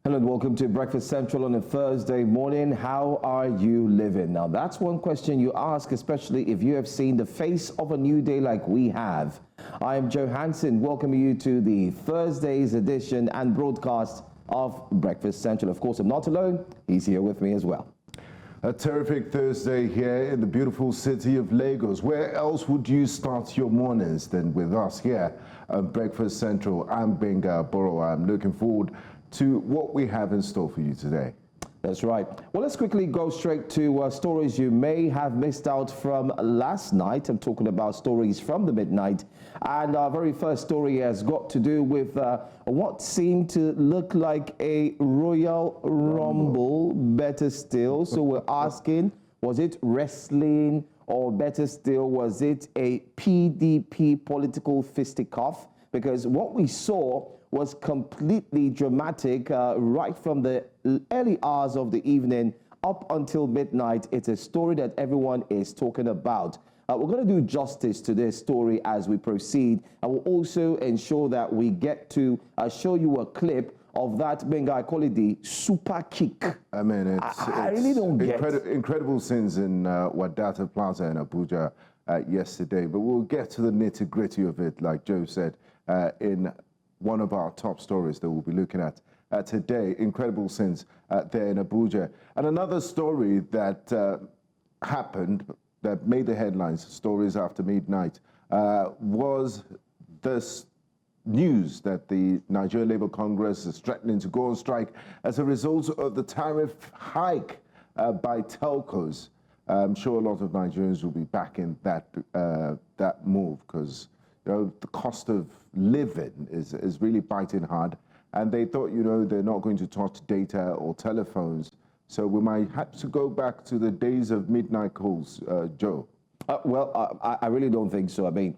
Hello and welcome to Breakfast Central on a Thursday morning. How are you living? Now, that's one question you ask, especially if you have seen the face of a new day like we have. I am Joe Hansen, welcoming you to the Thursday's edition and broadcast of Breakfast Central. Of course, I'm not alone. He's here with me as well. A terrific Thursday here in the beautiful city of Lagos. Where else would you start your mornings than with us here at Breakfast Central? I'm Benga Boro. I'm looking forward to what we have in store for you today. That's right. Well, let's quickly go straight to stories you may have missed out from last night. I'm talking about stories from the midnight. And our very first story has got to do with what seemed to look like a Royal Rumble, better still. So we're asking, was it wrestling, or better still, was it a PDP political fisticuff? Because what we saw was completely dramatic right from the early hours of the evening up until midnight. It's a story that everyone is talking about. We're going to do justice to this story as we proceed, and we'll also ensure that we get to show you a clip of that, Benga, I call it the super kick. I mean, I really don't get incredible scenes in Wadata Plaza in Abuja yesterday, but we'll get to the nitty-gritty of it, like Joe said, in one of our top stories that we'll be looking at today. Incredible scenes there in Abuja. And another story that happened that made the headlines, stories after midnight, was this news that the Nigeria Labour Congress is threatening to go on strike as a result of the tariff hike by telcos. I'm sure a lot of Nigerians will be backing that move, because the cost of living is really biting hard, and they thought, they're not going to touch data or telephones. So we might have to go back to the days of midnight calls, Joe. I really don't think so. I mean,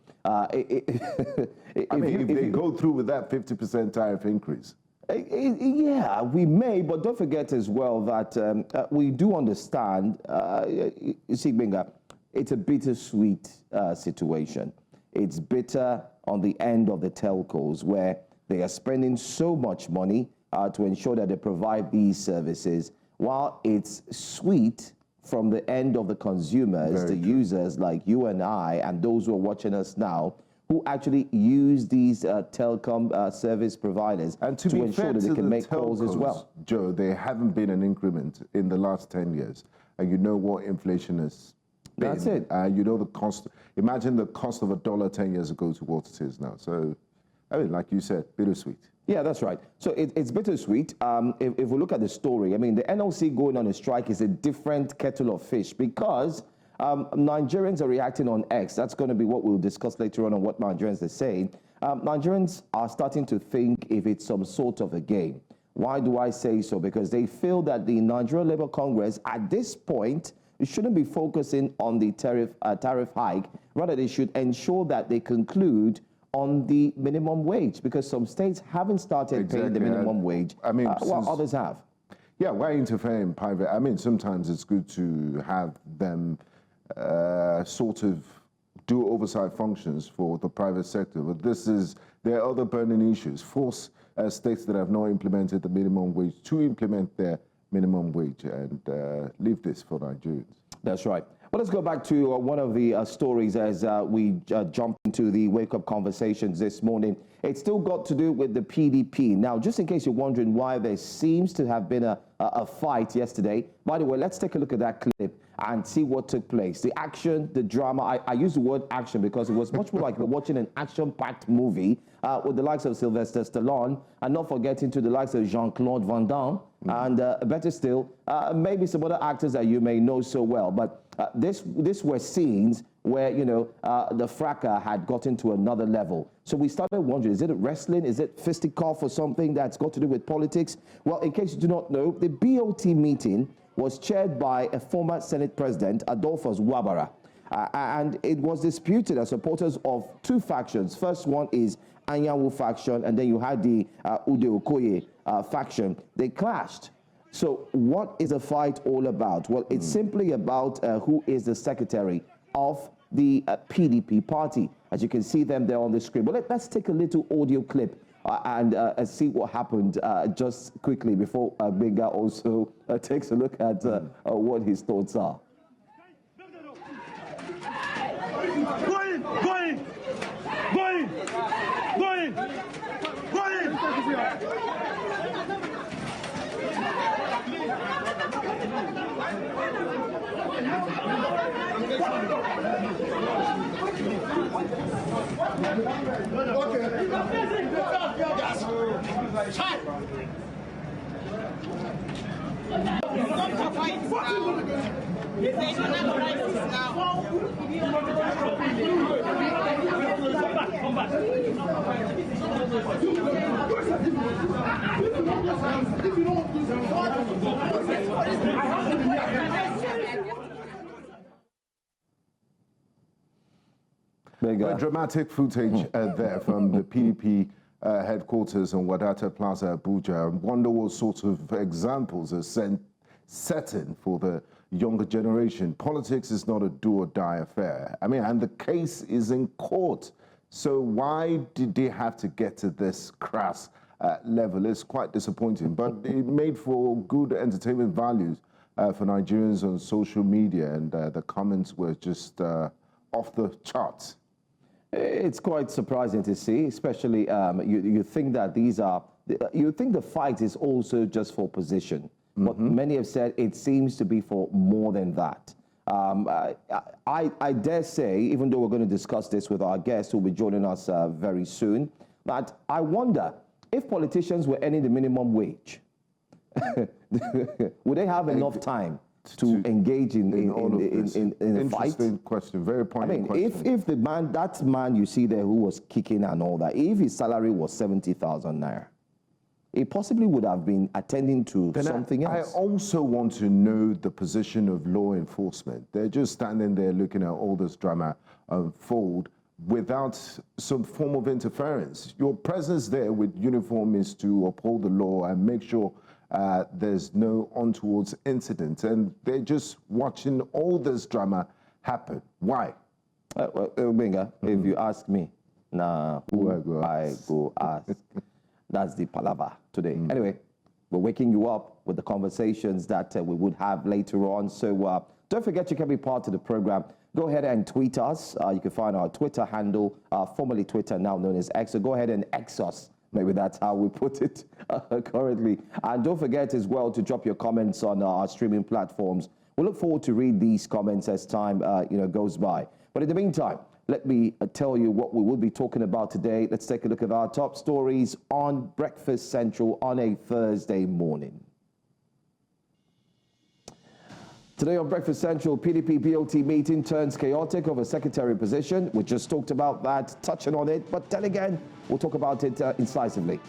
if they go through with that 50% tariff increase. Yeah, we may, but don't forget as well that we do understand, you see, Benga, it's a bittersweet situation. It's bitter on the end of the telcos, where they are spending so much money to ensure that they provide these services, while it's sweet from the end of the consumers, the users like you and I, and those who are watching us now, who actually use these telecom service providers and to ensure that they can make calls as well. Joe, there haven't been an increment in the last 10 years. And you know what inflation is. That's it. You know the cost. Imagine the cost of $1 10 years ago to what it is now. So, I mean, like you said, bittersweet. Yeah, that's right. So it's bittersweet. If we look at the story, I mean, the NLC going on a strike is a different kettle of fish, because Nigerians are reacting on X. That's going to be what we'll discuss later on what Nigerians are saying. Nigerians are starting to think if it's some sort of a game. Why do I say so? Because they feel that the Nigeria Labour Congress at this point, it shouldn't be focusing on the tariff hike. Rather, they should ensure that they conclude on the minimum wage, because some states haven't started paying the minimum wage, while others have. Yeah, why interfere in private? I mean, sometimes it's good to have them sort of do oversight functions for the private sector, but there are other burning issues. Force states that have not implemented the minimum wage to implement their minimum wage, and leave this for Nigerians. That's right. Well, let's go back to one of the stories as we jump into the wake-up conversations this morning. It's still got to do with the PDP. Now, just in case you're wondering why there seems to have been a fight yesterday, by the way, let's take a look at that clip and see what took place. The action, the drama. I use the word action because it was much more like watching an action-packed movie with the likes of Sylvester Stallone, and not forgetting to the likes of Jean-Claude Van Damme, and better still, maybe some other actors that you may know so well. But this were scenes where, the fracas had gotten to another level. So we started wondering, is it wrestling? Is it fisticuff or something that's got to do with politics? Well, in case you do not know, the BOT meeting was chaired by a former Senate President, Adolphus Wabara. And it was disputed as supporters of two factions. First one is Anyanwu faction, and then you had the Ude Okoye faction. They clashed. So what is the fight all about? Well, it's simply about who is the secretary of the PDP party. As you can see them there on the screen. But let's take a little audio clip and see what happened just quickly before Benga also takes a look at what his thoughts are. Dramatic footage there from the PDP headquarters on Wadata Plaza, Abuja. I wonder what sort of examples are setting for the younger generation. Politics is not a do or die affair. I mean, and the case is in court. So why did they have to get to this crass level? It's quite disappointing, but it made for good entertainment values for Nigerians on social media, and the comments were just off the charts. It's quite surprising to see, especially you think that you think the fight is also just for position. But many have said it seems to be for more than that. I dare say, even though we're going to discuss this with our guest who will be joining us very soon, but I wonder if politicians were earning the minimum wage, would they have enough time to engage in a fight? Interesting question, very poignant question. If the man, that man you see there who was kicking and all that, if his salary was 70,000 naira, he possibly would have been attending to something else. I also want to know the position of law enforcement. They're just standing there looking at all this drama unfold without some form of interference. Your presence there with uniform is to uphold the law and make sure there's no untoward incident, and they're just watching all this drama happen. Why? Benga, if you ask me, who I go ask. That's the palaver today. Anyway, we're waking you up with the conversations that we would have later on. So don't forget you can be part of the program. Go ahead and tweet us. You can find our Twitter handle, formerly Twitter, now known as X. So go ahead and X us. Maybe that's how we put it currently. And don't forget as well to drop your comments on our streaming platforms. We look forward to read these comments as time goes by. But in the meantime, let me tell you what we will be talking about today. Let's take a look at our top stories on Breakfast Central on a Thursday morning. Today on Breakfast Central, PDP BOT meeting turns chaotic over secretary position. We just talked about that, touching on it, but then again, we'll talk about it incisively.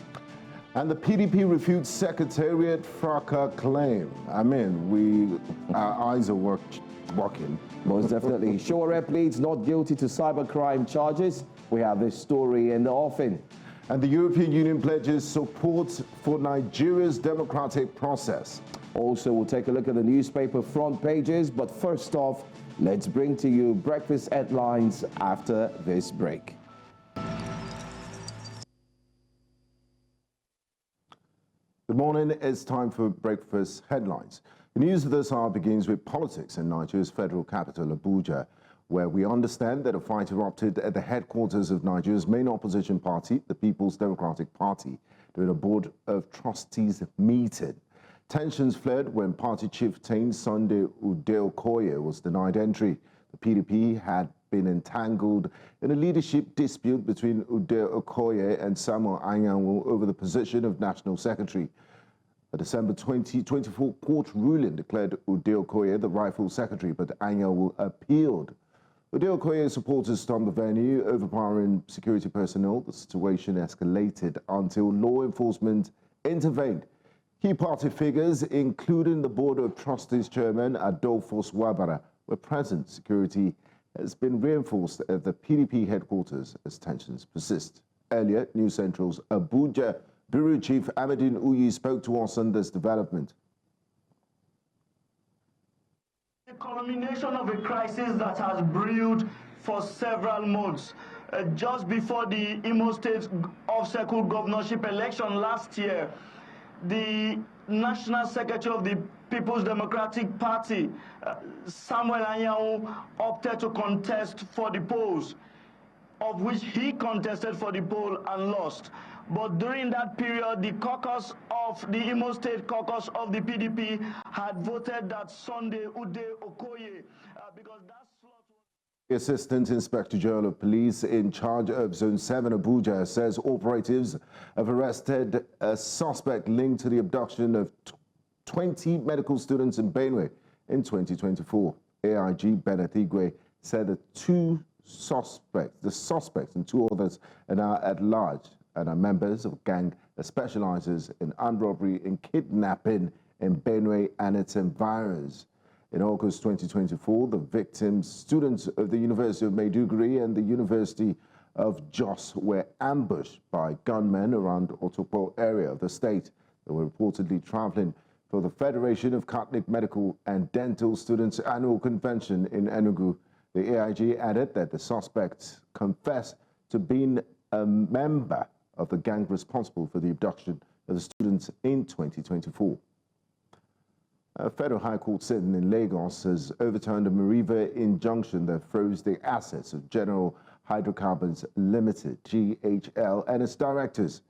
And the PDP refutes secretariat fracas claim. I mean, our eyes are working. Most definitely. Sowore pleads not guilty to cybercrime charges. We have this story in the offing. And the European Union pledges support for Nigeria's democratic process. Also, we'll take a look at the newspaper front pages. But first off, let's bring to you breakfast headlines after this break. Good morning. It's time for breakfast headlines. The news of this hour begins with politics in Nigeria's federal capital, Abuja, where we understand that a fight erupted at the headquarters of Nigeria's main opposition party, the People's Democratic Party, during a Board of Trustees meeting. Tensions flared when party chieftain Sunday Ude-Okoye was denied entry. The PDP had been entangled in a leadership dispute between Ude-Okoye and Samuel Anyanwu over the position of National Secretary. A December 2024 court ruling declared Ude-Okoye the rightful secretary, but Anyanwu appealed. Ude-Okoye supporters stormed the venue, overpowering security personnel. The situation escalated until law enforcement intervened. Key party figures, including the Board of Trustees chairman Adolphus Wabara, were present. Security has been reinforced at the PDP headquarters as tensions persist. Earlier, News Central's Abuja Bureau Chief Ahmedine Uyi spoke to us on this development. The culmination of a crisis that has brewed for several months. just before the Imo State off-circle governorship election last year, the National Secretary of the People's Democratic Party, Samuel Anyanwu, opted to contest for the polls, of which he contested for the poll and lost. But during that period, the caucus of the Imo State caucus of the PDP had voted that Sunday Ude Okoye, because that slot was... The Assistant Inspector General of Police in charge of Zone 7 Abuja says operatives have arrested a suspect linked to the abduction of 20 medical students in Benue in 2024. AIG Bennett Igwe said the suspects and two others are now at large and are members of a gang that specializes in armed robbery and kidnapping in Benue and its environs. In August 2024, the victims, students of the University of Maiduguri and the University of Jos, were ambushed by gunmen around Otopo area of the state. They were reportedly traveling for the Federation of Catholic Medical and Dental Students annual convention in Enugu. The AIG added that the suspects confessed to being a member of the gang responsible for the abduction of the students in 2024. A federal high court sitting in Lagos has overturned a Mariva injunction that froze the assets of General Hydrocarbons Limited, GHL, and its directors.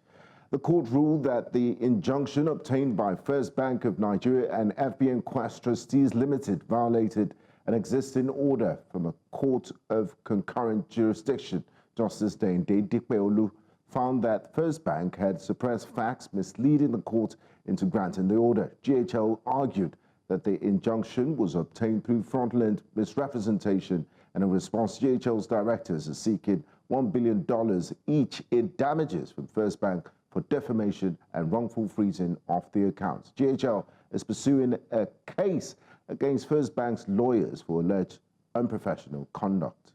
The court ruled that the injunction obtained by First Bank of Nigeria and FBN Quest Trustees Limited violated an existing order from a court of concurrent jurisdiction. Justice Dende Dikpeolu found that First Bank had suppressed facts misleading the court into granting the order. GHL argued that the injunction was obtained through fraudulent misrepresentation, and in response, GHL's directors are seeking $1 billion each in damages from First Bank for defamation and wrongful freezing of the accounts. GHL is pursuing a case against First Bank's lawyers for alleged unprofessional conduct.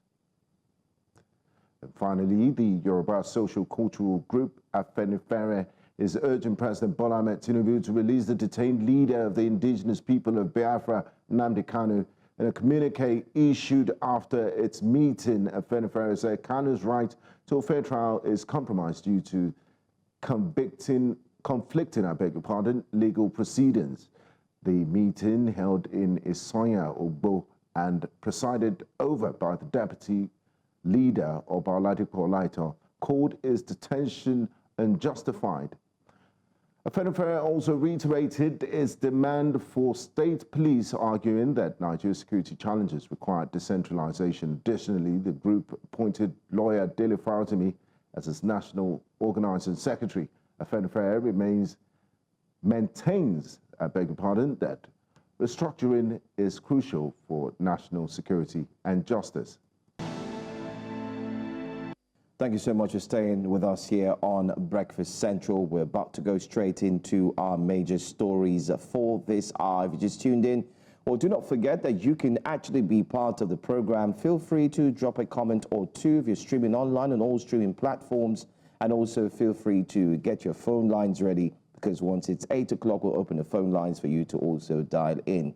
And finally, the Yoruba social cultural group Afenifere is urging President Bola Ahmed Tinubu to release the detained leader of the indigenous people of Biafra, Nnamdi Kanu. In a communique issued after its meeting, Afenifere said Kanu's right to a fair trial is compromised due to conflicting, legal proceedings. The meeting held in Isonya, Ogbo, and presided over by the deputy leader of Oladipo Olaito, called his detention unjustified. Afenifere also reiterated its demand for state police, arguing that Nigeria's security challenges require decentralization. Additionally, the group appointed lawyer Dele Faratimi as its national organizing secretary. Afenifere maintains that restructuring is crucial for national security and justice. Thank you so much for staying with us here on Breakfast Central. We're about to go straight into our major stories for this hour. If you just tuned in, well, do not forget that you can actually be part of the program. Feel free to drop a comment or two if you're streaming online on all streaming platforms. And also feel free to get your phone lines ready, because once it's 8 o'clock, we'll open the phone lines for you to also dial in.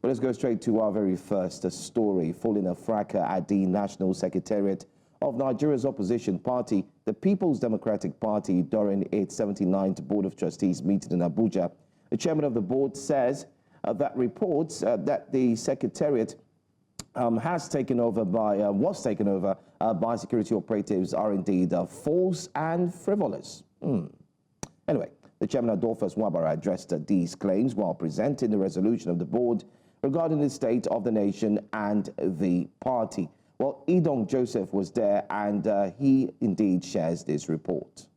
But let's go straight to our very first story. Following a fracas at the National Secretariat of Nigeria's opposition party, the People's Democratic Party, during its 79th Board of Trustees meeting in Abuja. The chairman of the board says that reports that the Secretariat was taken over by security operatives are indeed false and frivolous. Anyway, the chairman Adolphus Wabara addressed these claims while presenting the resolution of the board regarding the state of the nation and the party. Well, Edong Joseph was there, and he indeed shares this report.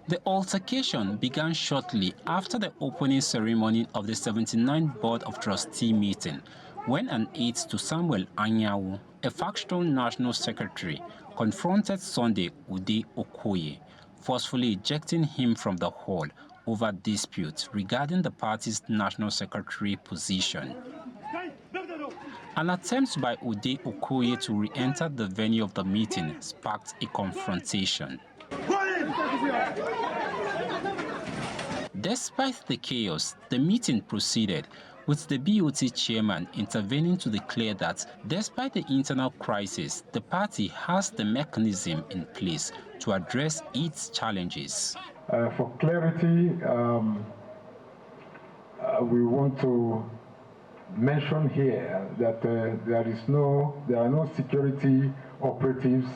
The altercation began shortly after the opening ceremony of the 79th Board of Trustees meeting, when an aide to Samuel Anyanwu, a factional national secretary, confronted Sunday Ude Okoye, forcefully ejecting him from the hall over disputes regarding the party's national secretary position. An attempt by Ude Okoye to re-enter the venue of the meeting sparked a confrontation. Despite the chaos, the meeting proceeded, with the BOT chairman intervening to declare that despite the internal crisis, the party has the mechanism in place to address its challenges. For clarity, we want to mention here that there are no security operatives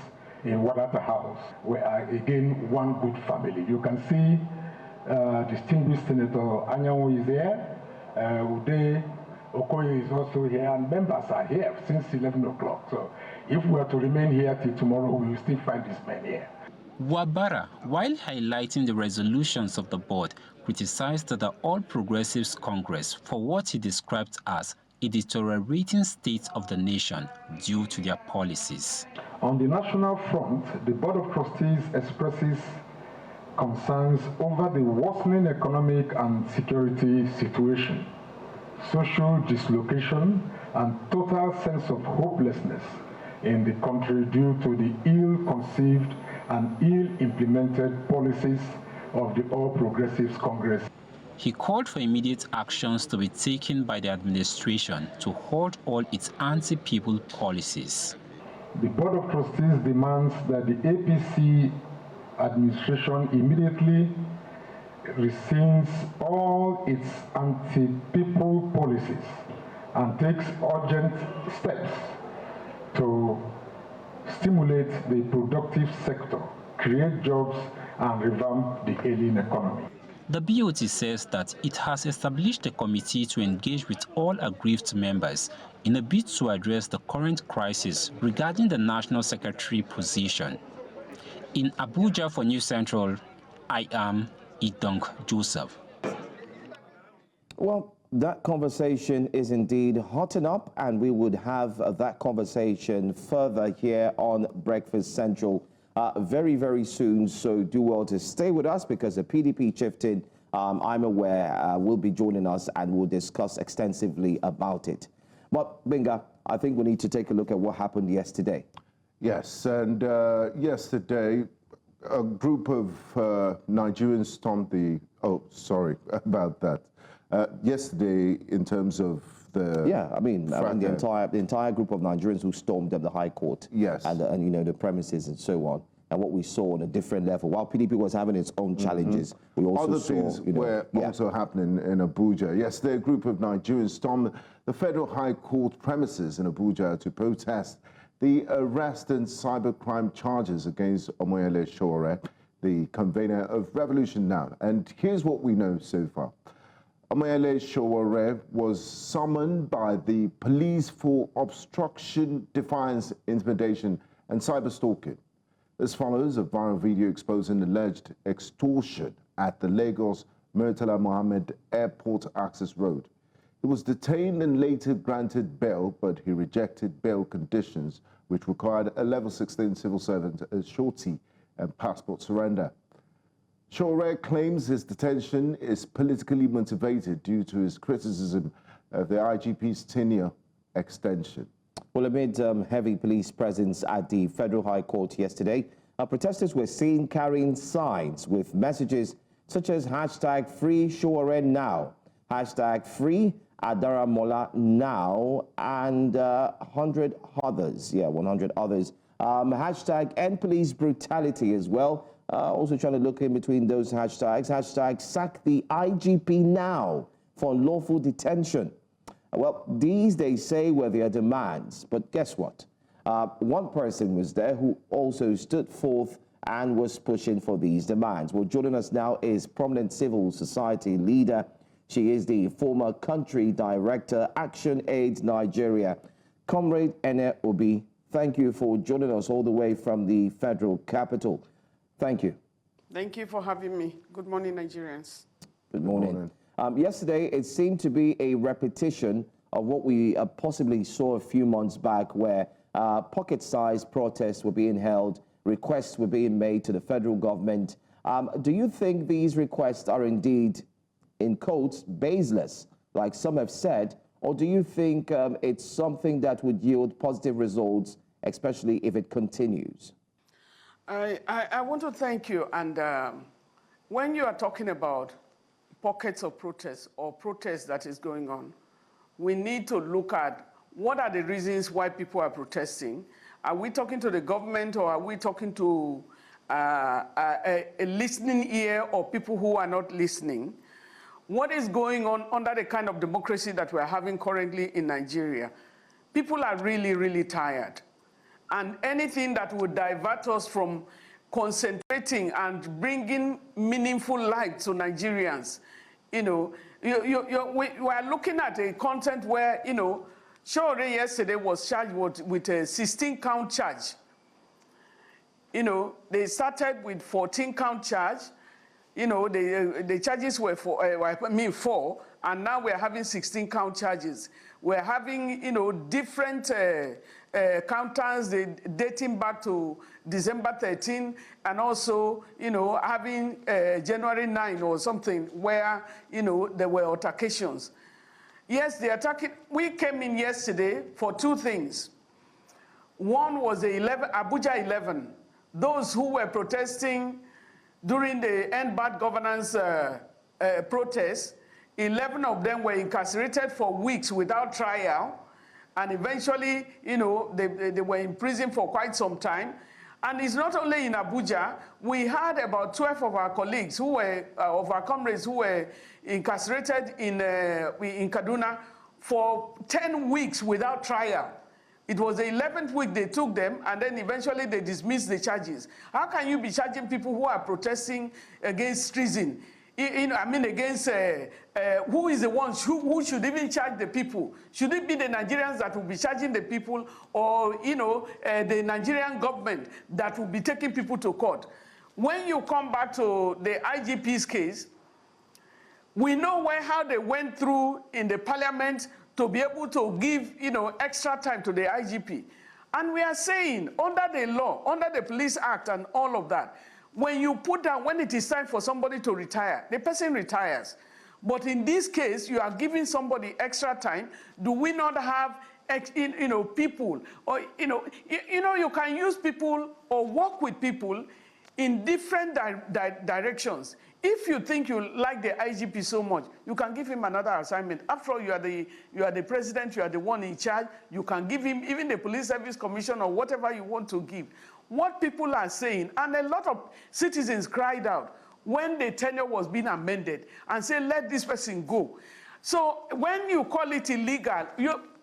in Wadata House. We are again one good family. You can see distinguished Senator Anyanwu is here. Ude Okoye is also here, and members are here since 11 o'clock. So if we are to remain here till tomorrow, we will still find these men here. Wabara, while highlighting the resolutions of the board, criticized the All Progressives Congress for what he described as a deteriorating state of the nation due to their policies. On the national front, the Board of Trustees expresses concerns over the worsening economic and security situation, social dislocation, and total sense of hopelessness in the country due to the ill-conceived and ill-implemented policies of the All Progressives Congress. He called for immediate actions to be taken by the administration to halt all its anti-people policies. The Board of Trustees demands that the APC administration immediately rescinds all its anti-people policies and takes urgent steps to stimulate the productive sector, create jobs, and revamp the ailing economy. The BOT says that it has established a committee to engage with all aggrieved members in a bid to address the current crisis regarding the National Secretary position. In Abuja for News Central, I am Idong Joseph. Well, that conversation is indeed hotting up, and we would have that conversation further here on Breakfast Central very, very soon. So do well to stay with us, because the PDP chieftain, I'm aware, will be joining us and we'll discuss extensively about it. But, Binga, I think we need to take a look at what happened yesterday. Yes, and yesterday, a group of Nigerians stormed the... Oh, sorry about that. Yesterday, in terms of the... Yeah, I mean the entire group of Nigerians who stormed the High Court. Yes. And you know, the premises and so on. And what we saw on a different level. While PDP was having its own challenges, we also Other saw... things were also happening in Abuja. Yesterday, a group of Nigerians stormed the Federal High Court premises in Abuja to protest the arrest and cybercrime charges against Omoyele Sowore, the convener of Revolution Now. And here's what we know so far. Omoyele Sowore was summoned by the police for obstruction, defiance, intimidation, and cyberstalking. This follows a viral video exposing alleged extortion at the Lagos Murtala Mohammed Airport Access Road. He was detained and later granted bail, but he rejected bail conditions, which required a level 16 civil servant, a surety, and passport surrender. Sowore claims his detention is politically motivated due to his criticism of the IGP's tenure extension. Well, amid heavy police presence at the Federal High Court yesterday, protesters were seen carrying signs with messages such as hashtag Free Sowore Now, hashtag Free Adaramola Now, and 100 others. Yeah, 100 others. Hashtag End Police Brutality as well. Also trying to look in between those hashtags. Hashtag Sack the IGP Now for unlawful detention. Well, these, they say, were their demands. But guess what? One person was there who also stood forth and was pushing for these demands. Well, joining us now is prominent civil society leader. She is the former country director, Action Aid Nigeria. Comrade Ene Obi, thank you for joining us all the way from the federal capital. Thank you. Thank you for having me. Good morning, Nigerians. Good morning. Yesterday, it seemed to be a repetition of what we possibly saw a few months back, where pocket-sized protests were being held, requests were being made to the federal government. Do you think these requests are indeed, in quotes, baseless, like some have said, or do you think it's something that would yield positive results, especially if it continues? I want to thank you. And when you are talking about pockets of protest or protest that is going on, we need to look at what are the reasons why people are protesting. Are we talking to the government, or are we talking to a listening ear, or people who are not listening? What is going on under the kind of democracy that we're having currently in Nigeria? People are really, really tired. And anything that would divert us from concentrating and bringing meaningful life to Nigerians, we are looking at a content where, Sowore yesterday was charged with a 16-count charge. They started with 14-count charge. The charges were four, and now we're having 16-count charges. We're having, different counters dating back to December 13, and also, having January 9 or something where, there were altercations. Yes, we came in yesterday for two things. One was the Abuja 11. Those who were protesting during the End Bad Governance protests, 11 of them were incarcerated for weeks without trial, and eventually, they were in prison for quite some time. And it's not only in Abuja. We had about 12 of our colleagues who were, of our comrades who were incarcerated in Kaduna for 10 weeks without trial. It was the 11th week they took them, and then eventually they dismissed the charges. How can you be charging people who are protesting against treason? Against who is the one who should even charge the people? Should it be the Nigerians that will be charging the people, or the Nigerian government that will be taking people to court? When you come back to the IGP's case, we know how they went through in the parliament to be able to give extra time to the IGP. And we are saying, under the law, under the Police Act and all of that, when you put down, when it is time for somebody to retire, the person retires. But in this case, you are giving somebody extra time. Do we not have, people, or, you can use people or work with people in different directions. If you think you like the IGP so much, you can give him another assignment. After all, you are the president, you are the one in charge. You can give him even the police service commission or whatever you want to give. What people are saying, and a lot of citizens cried out when the tenure was being amended and say, let this person go. So when you call it illegal,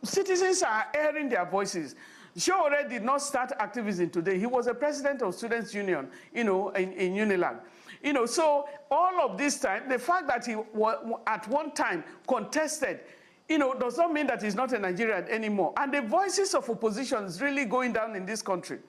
citizens are airing their voices. Sowore did not start activism today. He was a president of Students' Union, in Unilag. So all of this time, the fact that he at one time contested, does not mean that he's not a Nigerian anymore. And the voices of opposition is really going down in this country.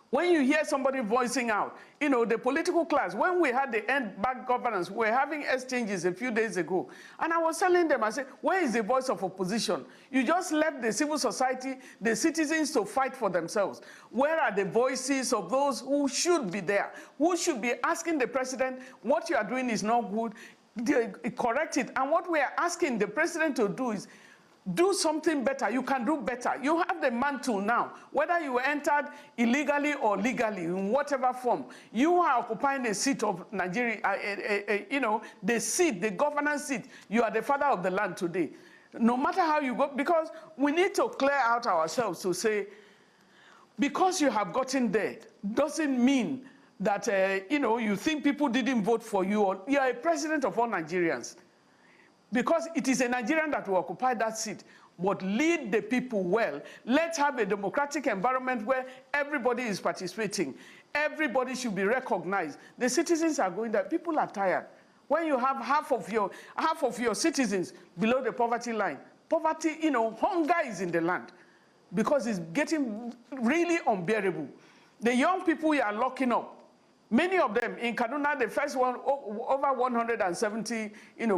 When you hear somebody voicing out, the political class, when we had the End Bad Governance, we were having exchanges a few days ago. And I was telling them, I said, where is the voice of opposition? You just left the civil society, the citizens to fight for themselves. Where are the voices of those who should be there, who should be asking the president, what you are doing is not good, correct it. And what we are asking the president to do is, do something better. You can do better. You have the mantle now. Whether you entered illegally or legally, in whatever form, you are occupying the seat of Nigeria, the seat, the governance seat. You are the father of the land today. No matter how you go, because we need to clear out ourselves to say, because you have gotten there, doesn't mean that, you think people didn't vote for you, or you are a president of all Nigerians. Because it is a Nigerian that will occupy that seat, but lead the people well. Let's have a democratic environment where everybody is participating. Everybody should be recognized. The citizens are going there. People are tired. When you have half of your citizens below the poverty line, poverty, hunger is in the land because it's getting really unbearable. The young people you are locking up, many of them in Kaduna, the first one, over 170,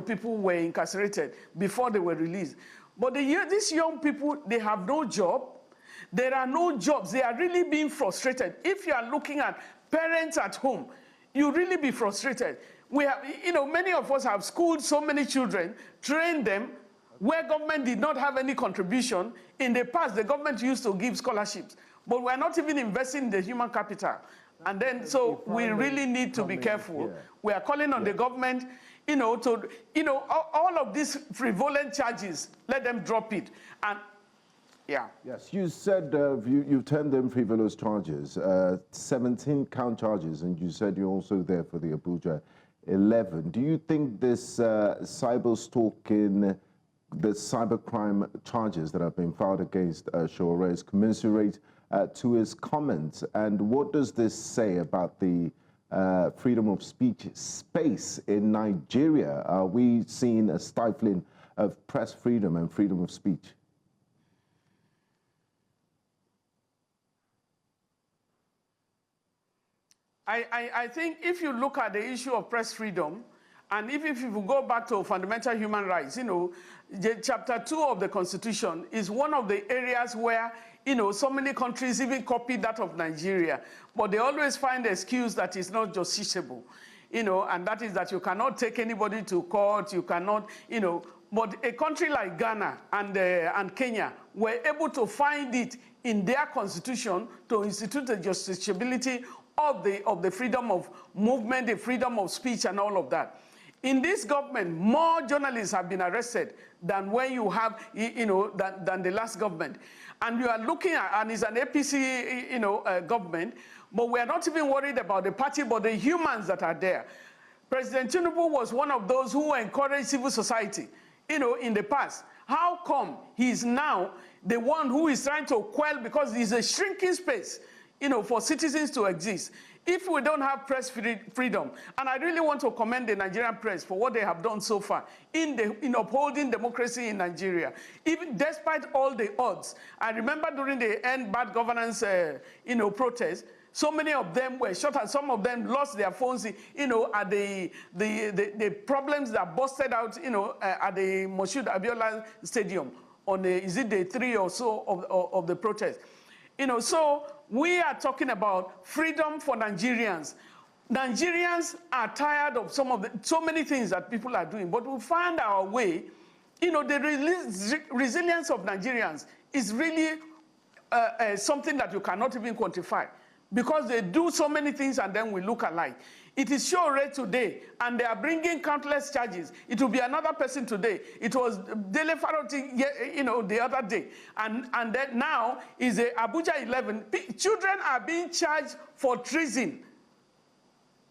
people were incarcerated before they were released. But these young people, they have no job. There are no jobs. They are really being frustrated. If you are looking at parents at home, you really be frustrated. We have, many of us have schooled so many children, trained them, where government did not have any contribution. In the past, the government used to give scholarships, but we're not even investing in the human capital. And then, so we really need to be careful. We are calling on the government, all of these frivolous charges, let them drop it. And yeah. Yes, you said you've termed them frivolous charges, 17 count charges, and you said you're also there for the Abuja 11. Do you think this cyber stalking, the cybercrime charges that have been filed against Sowore is commensurate to his comments? And what does this say about the freedom of speech space in Nigeria? Are we seeing a stifling of press freedom and freedom of speech? I think if you look at the issue of press freedom, and if you go back to fundamental human rights, Chapter 2 of the Constitution is one of the areas where, so many countries even copy that of Nigeria, but they always find the excuse that is not justiciable, and that is that you cannot take anybody to court, you cannot, but a country like Ghana and Kenya were able to find it in their constitution to institute the justiciability of the freedom of movement, the freedom of speech, and all of that. In this government, more journalists have been arrested than when you have, than the last government. And you are looking at, and it's an APC, government, but we are not even worried about the party, but the humans that are there. President Tinubu was one of those who encouraged civil society, in the past. How come he's now the one who is trying to quell, because there's a shrinking space, for citizens to exist? If we don't have press freedom, and I really want to commend the Nigerian press for what they have done so far in upholding democracy in Nigeria, even despite all the odds. I remember during the End Bad Governance, protest, so many of them were shot, and some of them lost their phones, at the problems that busted out, at the Moshood Abiola Stadium on is it day 3 or so of the protest. So we are talking about freedom for Nigerians. Nigerians are tired of so many things that people are doing, but we find our way. The resilience of Nigerians is really something that you cannot even quantify, because they do so many things and then we look alike. It is Sowore today, and they are bringing countless charges. It will be another person today. It was Dele Faroti, the other day. And then now is a Abuja 11. Children are being charged for treason.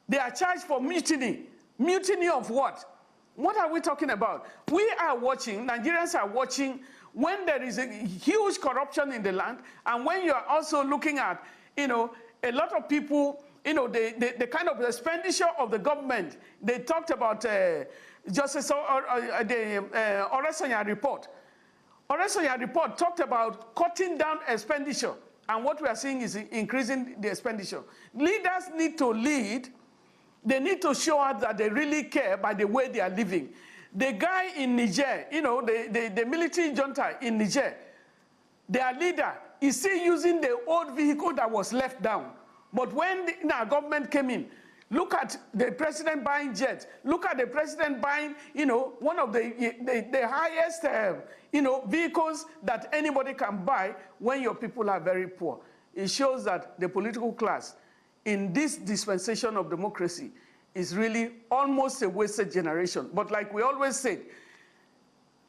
They are charged for mutiny. Mutiny of what? What are we talking about? We are watching, Nigerians are watching, when there is a huge corruption in the land, and when you are also looking at, a lot of people, the kind of expenditure of the government. They talked about Justice Oresanya report. Oresanya report talked about cutting down expenditure, and what we are seeing is increasing the expenditure. Leaders need to lead. They need to show us that they really care by the way they are living. The guy in Niger, the military junta in Niger, their leader is still using the old vehicle that was left down. But when our government came in, look at the president buying jets. Look at the president buying, one of the highest, vehicles that anybody can buy when your people are very poor. It shows that the political class in this dispensation of democracy is really almost a wasted generation. But like we always said,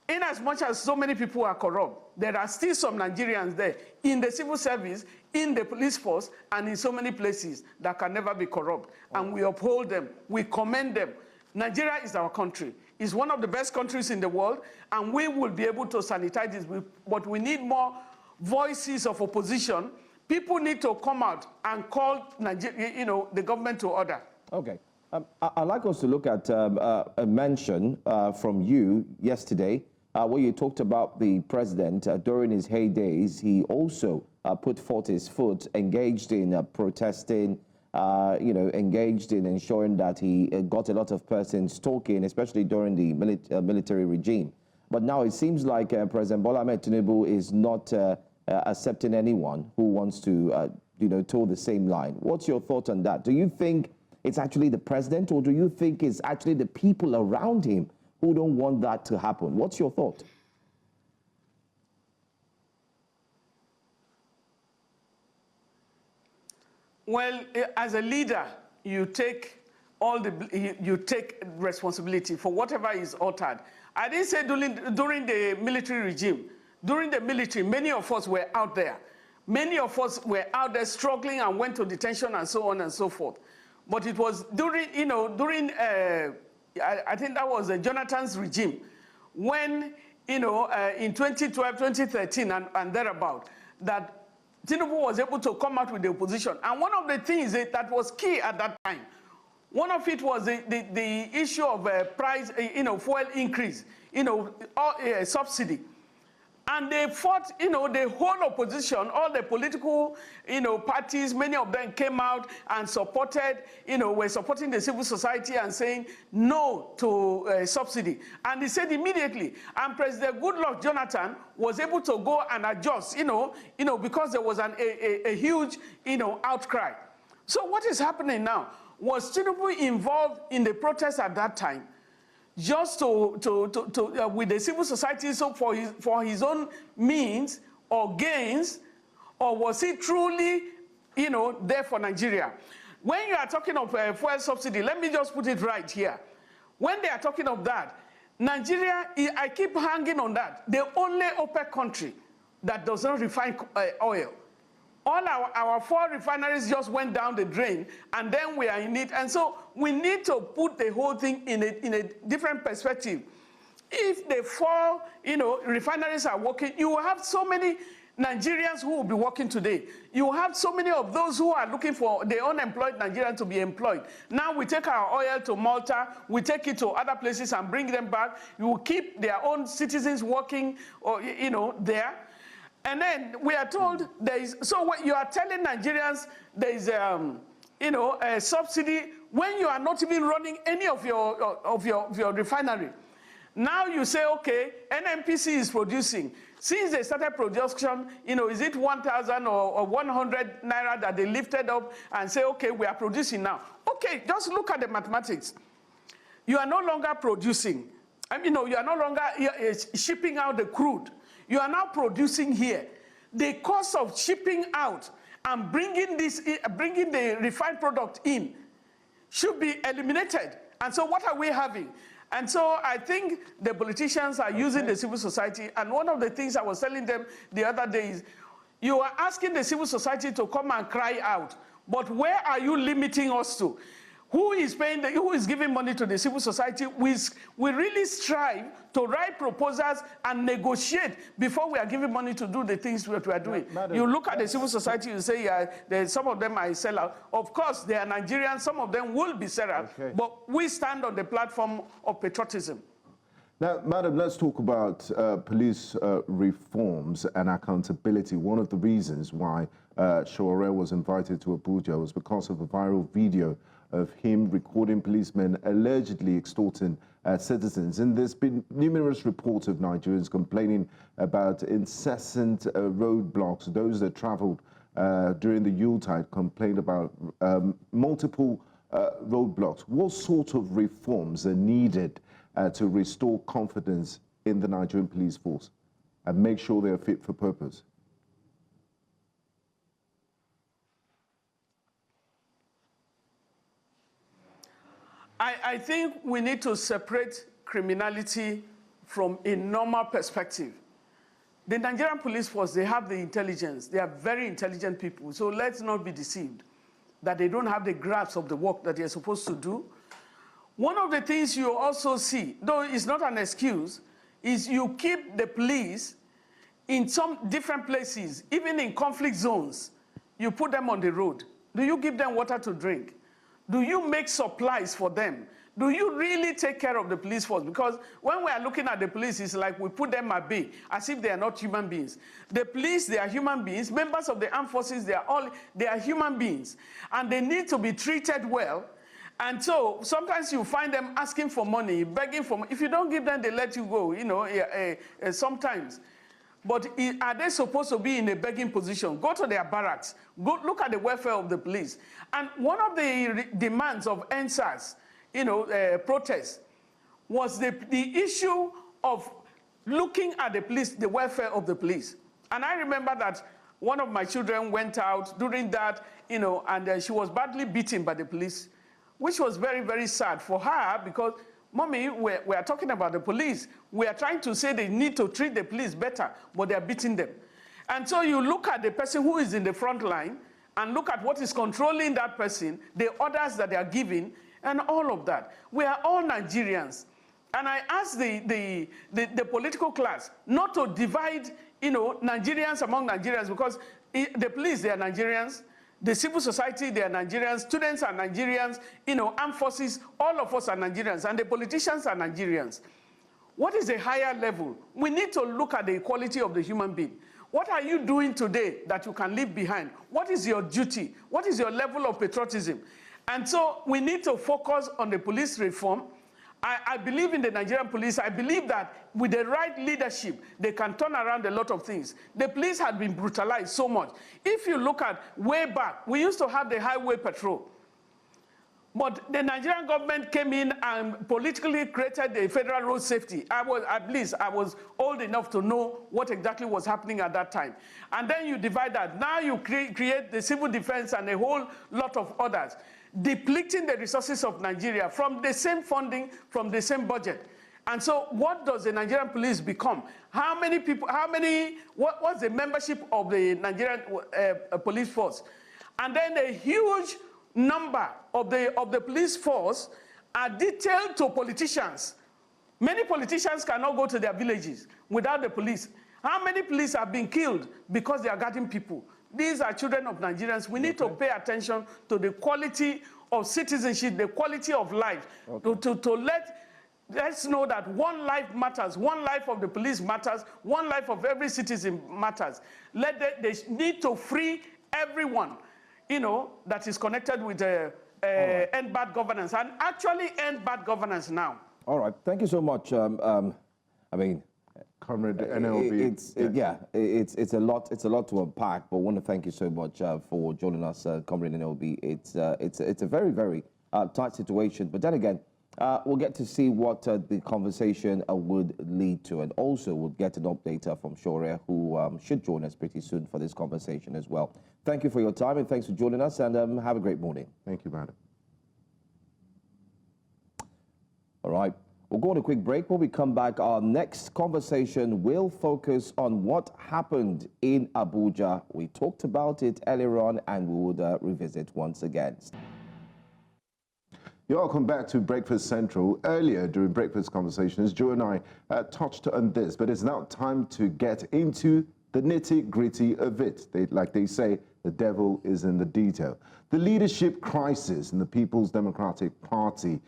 in as much as so many people are corrupt, there are still some Nigerians there in the civil service, in the police force, and in so many places that can never be corrupt. And we uphold them, we commend them. Nigeria is our country. It's one of the best countries in the world, and we will be able to sanitize this. But we need more voices of opposition. People need to come out and call Nigeria, the government to order. Okay. I'd like us to look at a mention from you yesterday, where you talked about the president during his heydays. He also put forth his foot, engaged in protesting, engaged in ensuring that he got a lot of persons talking, especially during the military regime. But now it seems like President Bola Ahmed Tinubu is not accepting anyone who wants to, toe the same line. What's your thought on that? Do you think it's actually the president, or do you think it's actually the people around him who don't want that to happen? What's your thought? Well, as a leader, you take you take responsibility for whatever is altered. I didn't say during the military regime. During the military, many of us were out there. Many of us were out there struggling and went to detention and so on and so forth. But it was during, I think that was Jonathan's regime, when, in 2012, 2013 and thereabout, that Tinubu was able to come out with the opposition. And one of the things that was key at that time, one of it was the issue of price, fuel increase, subsidy. And they fought, the whole opposition, all the political, parties, many of them came out and supported, were supporting the civil society and saying no to subsidy. And they said immediately, and President Goodluck Jonathan was able to go and adjust, because there was a huge, outcry. So what is happening now? Was Tinubu involved in the protests at that time? Just with the civil society, so for his own means or gains, or was he truly, there for Nigeria? When you are talking of fuel subsidy, let me just put it right here. When they are talking of that, Nigeria, I keep hanging on that. The only OPEC country that does not refine oil. All our 4 refineries just went down the drain, and then we are in it. And so we need to put the whole thing in a different perspective. If the 4, refineries are working, you will have so many Nigerians who will be working today. You will have so many of those who are looking for the unemployed Nigerians to be employed. Now we take our oil to Malta, we take it to other places and bring them back. You will keep their own citizens working, or, there. And then we are told so what you are telling Nigerians there is a subsidy when you are not even running any of your refinery. Now you say, okay, NNPC is producing. Since they started production, is it 1,000 or 100 naira that they lifted up and say, okay, we are producing now. Okay, just look at the mathematics. You are no longer producing. You are no longer shipping out the crude. You are now producing here. The cost of shipping out and bringing the refined product in should be eliminated. And so what are we having? And so I think the politicians are using the civil society. And one of the things I was telling them the other day is, you are asking the civil society to come and cry out, but where are you limiting us to? Who is paying who is giving money to the civil society? We really strive to write proposals and negotiate before we are giving money to do the things that we are doing. Madam, you look at the civil society, you say, some of them are sellout. Of course, they are Nigerians, some of them will be sellout, but we stand on the platform of patriotism. Now, Madam, let's talk about police reforms and accountability. One of the reasons why Sowore was invited to Abuja was because of a viral video of him recording policemen allegedly extorting citizens. And there's been numerous reports of Nigerians complaining about incessant roadblocks. Those that traveled during the Yuletide complained about multiple roadblocks. What sort of reforms are needed to restore confidence in the Nigerian police force and make sure they are fit for purpose? I think we need to separate criminality from a normal perspective. The Nigerian police force, they have the intelligence. They are very intelligent people. So let's not be deceived that they don't have the grasp of the work that they're supposed to do. One of the things you also see, though it's not an excuse, is you keep the police in some different places, even in conflict zones. You put them on the road. Do you give them water to drink? Do you make supplies for them? Do you really take care of the police force? Because when we are looking at the police, it's like we put them at bay, as if they are not human beings. The police, they are human beings. Members of the armed forces, they are human beings. And they need to be treated well. And so sometimes you find them asking for money, begging for money. If you don't give them, they let you go, sometimes. But are they supposed to be in a begging position? Go to their barracks. Go look at the welfare of the police. And one of the demands of NSAS, protests, was the issue of looking at the police, the welfare of the police. And I remember that one of my children went out during that, you know, and she was badly beaten by the police, which was very, very sad for her because, Mommy, we are talking about the police. We are trying to say they need to treat the police better, but they are beating them. And so you look at the person who is in the front line and look at what is controlling that person, the orders that they are giving, and all of that. We are all Nigerians. And I ask the political class not to divide, you know, Nigerians among Nigerians, because the police, they are Nigerians. The civil society, they are Nigerians. Students are Nigerians. You know, armed forces, all of us are Nigerians. And the politicians are Nigerians. What is a higher level? We need to look at the equality of the human being. What are you doing today that you can leave behind? What is your duty? What is your level of patriotism? And so we need to focus on the police reform. I believe in the Nigerian police. I believe that with the right leadership, they can turn around a lot of things. The police had been brutalized so much. If you look at way back, we used to have the highway patrol. But the Nigerian government came in and politically created the federal road safety. I was old enough to know what exactly was happening at that time. And then you divide that. Now you create the civil defense and a whole lot of others, depleting the resources of Nigeria from the same funding, from the same budget. And so what does the Nigerian police become? How many people, what's the membership of the Nigerian police force? And then a huge number of the police force are detailed to politicians. Many politicians cannot go to their villages without the police. How many police have been killed because they are guarding people? These are children of Nigerians. We need to pay attention to the quality of citizenship, the quality of life, to let's know that one life matters, one life of the police matters, one life of every citizen matters. They need to free everyone, you know, that is connected with end bad governance, and actually end bad governance now. All right, thank you so much. I mean, Comrade Ene Obi. It's a lot to unpack, but I want to thank you so much for joining us, Comrade Ene Obi. It's a very, very tight situation, but then again, we'll get to see what the conversation would lead to, and also we'll get an update from Sowore, who should join us pretty soon for this conversation as well. Thank you for your time, and thanks for joining us, and have a great morning. Thank you, madam. All right. We'll go on a quick break. When we come back, our next conversation will focus on what happened in Abuja. We talked about it earlier on, and we would revisit once again. You're welcome back to Breakfast Central. Earlier during breakfast conversations, Joe and I touched on this, but it's now time to get into the nitty-gritty of it. Like they say, the devil is in the detail. The leadership crisis in the People's Democratic Party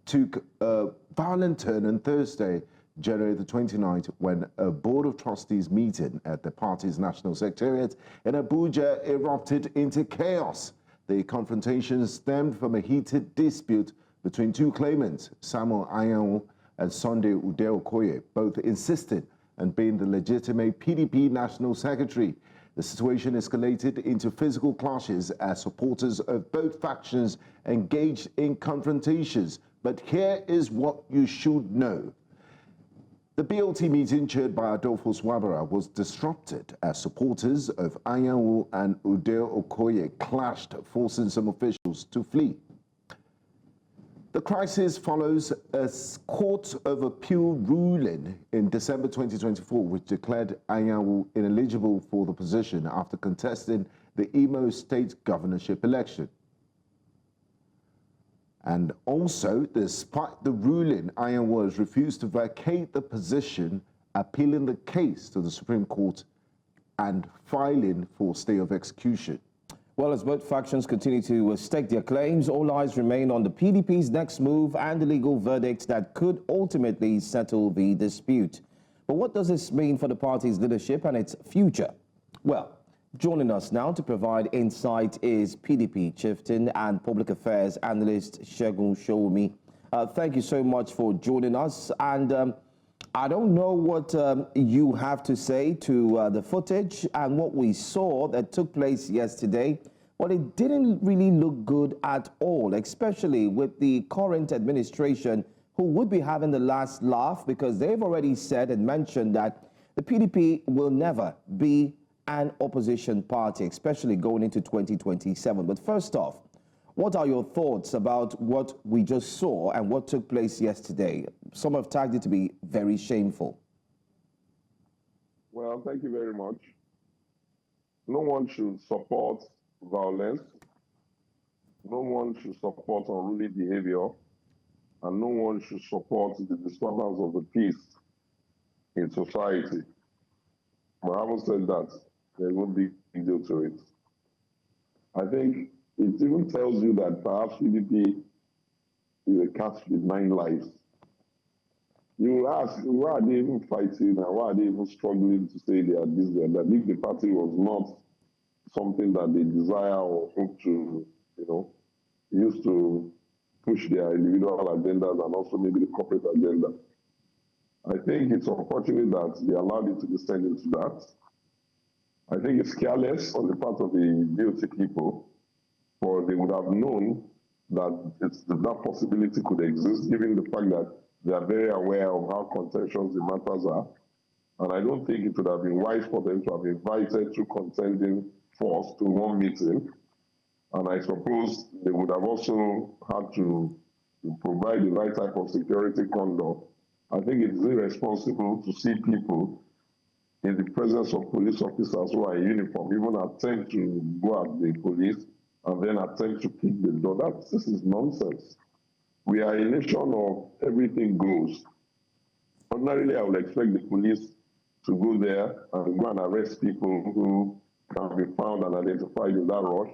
took a violent turn on Thursday, January the 29th, when a Board of Trustees meeting at the party's national secretariat in Abuja erupted into chaos. The confrontation stemmed from a heated dispute between two claimants, Samuel Anyanwu and Sunday Ude Okoye, both insisted on being the legitimate PDP national secretary. The situation escalated into physical clashes as supporters of both factions engaged in confrontations. But here is what you should know. The BLT meeting chaired by Adolphus Wabara was disrupted as supporters of Anyanwu and Ude Okoye clashed, forcing some officials to flee. The crisis follows a Court of Appeal ruling in December 2024, which declared Anyanwu ineligible for the position after contesting the Imo State governorship election. And also, despite the ruling, Anyanwu has refused to vacate the position, appealing the case to the Supreme Court and filing for stay of execution. Well, as both factions continue to stake their claims, all eyes remain on the PDP's next move and the legal verdict that could ultimately settle the dispute. But what does this mean for the party's leadership and its future? Well, joining us now to provide insight is PDP chieftain and public affairs analyst Segun Sowore. Thank you so much for joining us. And I don't know what you have to say to the footage and what we saw that took place yesterday, but it didn't really look good at all, especially with the current administration, who would be having the last laugh because they've already said and mentioned that the PDP will never be an opposition party, especially going into 2027. But first off, what are your thoughts about what we just saw and what took place yesterday? Some have tagged it to be very shameful. Well, thank you very much. No one should support violence. No one should support unruly behavior. And no one should support the disturbance of the peace in society. But having said that, there's no big deal to it. I think it even tells you that perhaps PDP is a cat with 9 lives. You will ask, why are they even fighting and why are they even struggling to say they are this, they are that? If the party was not something that they desire or hope to, use to push their individual agendas and also maybe the corporate agenda. I think it's unfortunate that they allowed it to descend into that. I think it's careless on the part of the DOT people, for they would have known that that possibility could exist, given the fact that they are very aware of how contentious the matters are. And I don't think it would have been wise for them to have invited two contending forces to one meeting. And I suppose they would have also had to provide the right type of security conduct. I think it is irresponsible to see people in the presence of police officers who are in uniform even attempt to go at the police and then attempt to kick the door. This is nonsense. We are a nation of everything goes. Ordinarily, I would expect the police to go there and go and arrest people who can be found and identified in that rush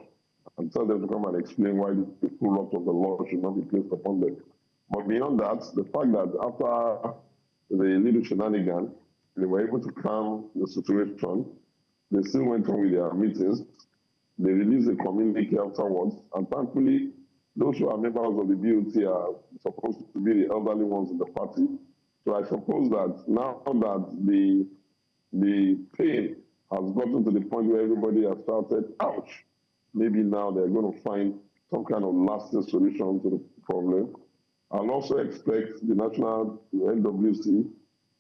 and tell them to come and explain why the full lot of the law should not be placed upon them. But beyond that, the fact that after the little shenanigans, they were able to calm the situation, they still went on with their meetings. They released a communique afterwards, and thankfully, those who are members of the BOT are supposed to be the elderly ones in the party. So I suppose that now that the pain has gotten to the point where everybody has started, ouch, maybe now they're going to find some kind of lasting solution to the problem. I'll also expect the national NWC,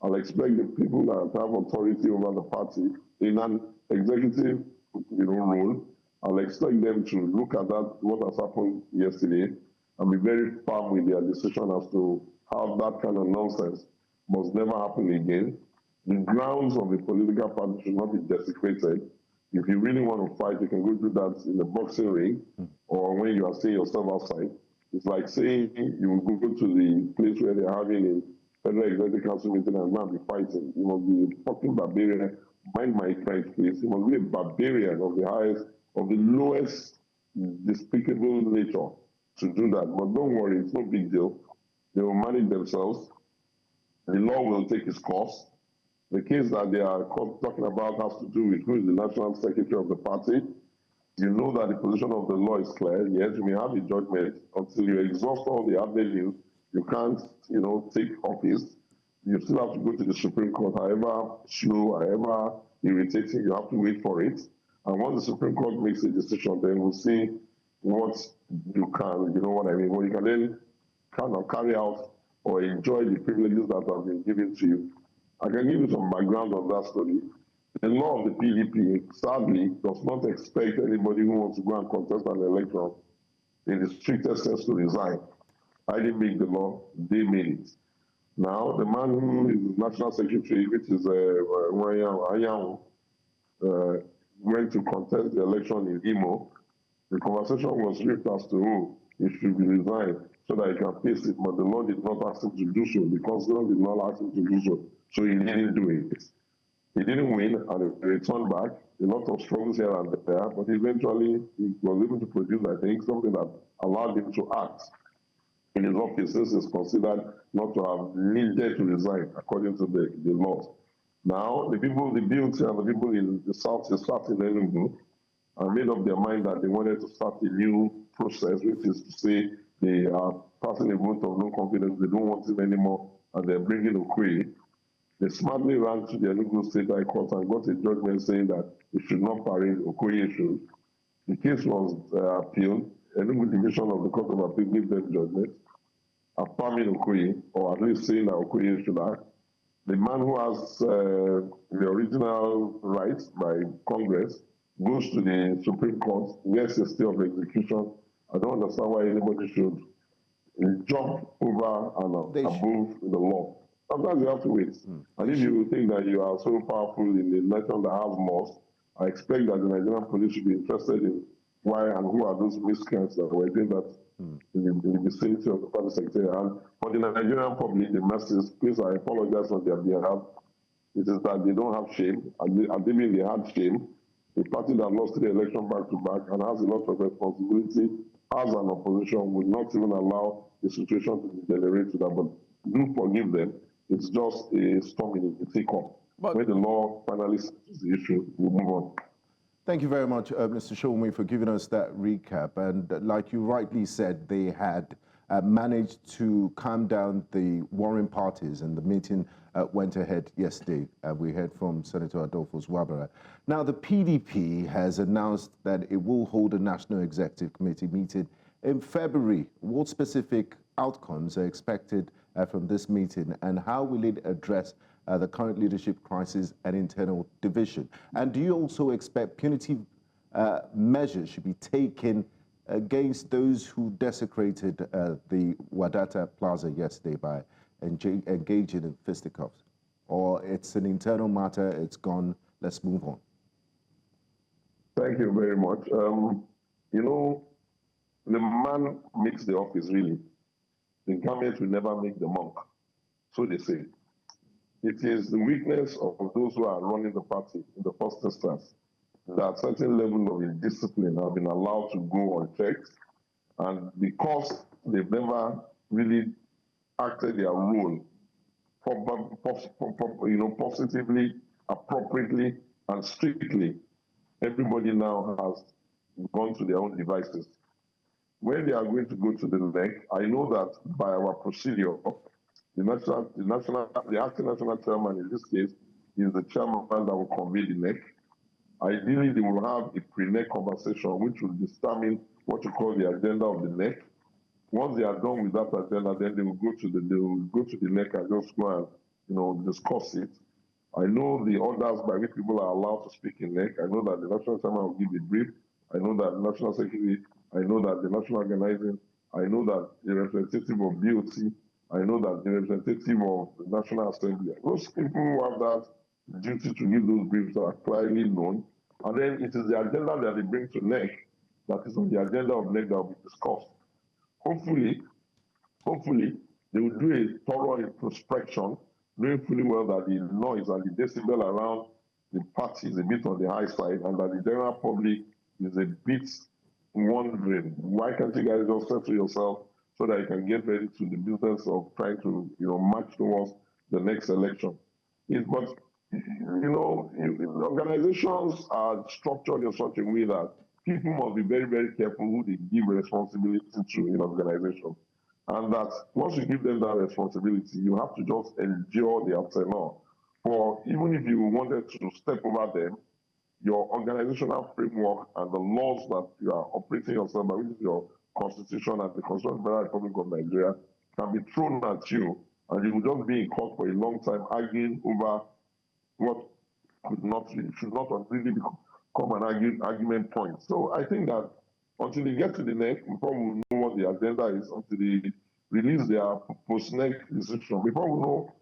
I'll expect the people that have authority over the party in an executive role, I'll expect them to look at that, what has happened yesterday, and be very firm with their decision as to how that kind of nonsense must never happen again. The grounds of the political party should not be desecrated. If you really want to fight, you can go do that in the boxing ring or when you are seeing yourself outside. It's like saying you will go to the place where they're having a Federal Executive Council meeting and not be fighting. You must be a fucking barbarian. Mind my French, please. You must be a barbarian of the highest, of the lowest despicable nature to do that. But don't worry, it's no big deal. They will manage themselves. The law will take its course. The case that they are talking about has to do with who is the national secretary of the party. You know that the position of the law is clear. Yes, you may have a judgment until you exhaust all the avenues. You can't, take office. You still have to go to the Supreme Court, however slow, however irritating, you have to wait for it. And once the Supreme Court makes a decision, then we'll see what you can, you know what I mean, what you can then kind of carry out or enjoy the privileges that have been given to you. I can give you some background on that story. The law of the PDP, sadly, does not expect anybody who wants to go and contest an election in the strictest sense to resign. I didn't make the law, they made it. Now, the man who is the national secretary, which is went to contest the election in Imo. The conversation was ripped as to who he should be resigned so that he can face it, but the law did not ask him to do so. The constitution did not ask him to do so, so he didn't do it. He didn't win, and he returned back. A lot of struggles here and there, but eventually he was able to produce, I think, something that allowed him to act in his office. This is considered not to have needed to resign according to the laws. Now, the people, the BOT and the people in the south, in Enugu, made up their mind that they wanted to start a new process, which is to say they are passing a vote of no confidence. They don't want him anymore, and they're bringing Okoye. They smartly ran to the Enugu State High Court and got a judgment saying that it should not parade Okoye issues. The case was appealed. Enugu Division of the Court of Appeal gave them judgment, affirming Okoye, or at least saying that Okoye should act. The man who has the original rights by Congress goes to the Supreme Court, gets a stay of execution. I don't understand why anybody should jump over and above the law. Sometimes you have to wait. And if you think that you are so powerful in the nation that has laws, I expect that the Nigerian police should be interested in why and who are those miscreants that were doing that in the vicinity of the party secretary. And for the Nigerian public, the masses, please, I apologize on their behalf. It is that they don't have shame, and they mean they had shame. A party that lost the election back to back and has a lot of responsibility as an opposition would not even allow the situation to degenerate to that. But do forgive them. It's just a storm in the teacup. When the law finally settles the issue, we'll move on. Thank you very much, Mr. Sowore, for giving us that recap. And like you rightly said, they had managed to calm down the warring parties, and the meeting went ahead yesterday. We heard from Senator Adolphus Wabara. Now, the PDP has announced that it will hold a National Executive Committee meeting in February. What specific outcomes are expected from this meeting, and how will it address the current leadership crisis and internal division? And do you also expect punitive measures should be taken against those who desecrated the Wadata Plaza yesterday by engaging in fisticuffs? Or it's an internal matter, it's gone, let's move on? Thank you very much. You know, the man makes the office, really. The garment will never make the monk, so they say. It is the weakness of those who are running the party in the first instance that certain level of indiscipline have been allowed to go unchecked, and because they've never really acted their role positively, appropriately, and strictly, everybody now has gone to their own devices. When they are going to go to the neck, I know that by our procedure, the acting national chairman in this case is the chairman that will convene the neck. Ideally, they will have a pre-neck conversation which will determine what you call the agenda of the neck. Once they are done with that agenda, then they will go to the neck and just go and discuss it. I know the orders by which people are allowed to speak in neck. I know that the national chairman will give a brief. I know that the national secretary, I know that the national organizing, I know that the representative of BOT, I know that the representative of the National Assembly, those people who have that duty to give those briefs are clearly known. And then it is the agenda that they bring to NEC that is on the agenda of NEC that will be discussed. Hopefully, they will do a thorough introspection, knowing fully well that the noise and the decibel around the party is a bit on the high side, and that the general public is a bit wondering, why can't you guys just settle yourself so that you can get ready to the business of trying to, march towards the next election? But, organizations are structured in such a way that people must be very, very careful who they give responsibility to in organization. And that once you give them that responsibility, you have to just endure the tenor. For even if you wanted to step over them, your organizational framework and the laws that you are operating yourself by, which is your constitution and the Constitution of the Federal Republic of Nigeria, can be thrown at you, and you will just be in court for a long time arguing over what should not really become an argument point. So I think that until they get to the neck, before we know what the agenda is, until they release their post-neck decision, before we know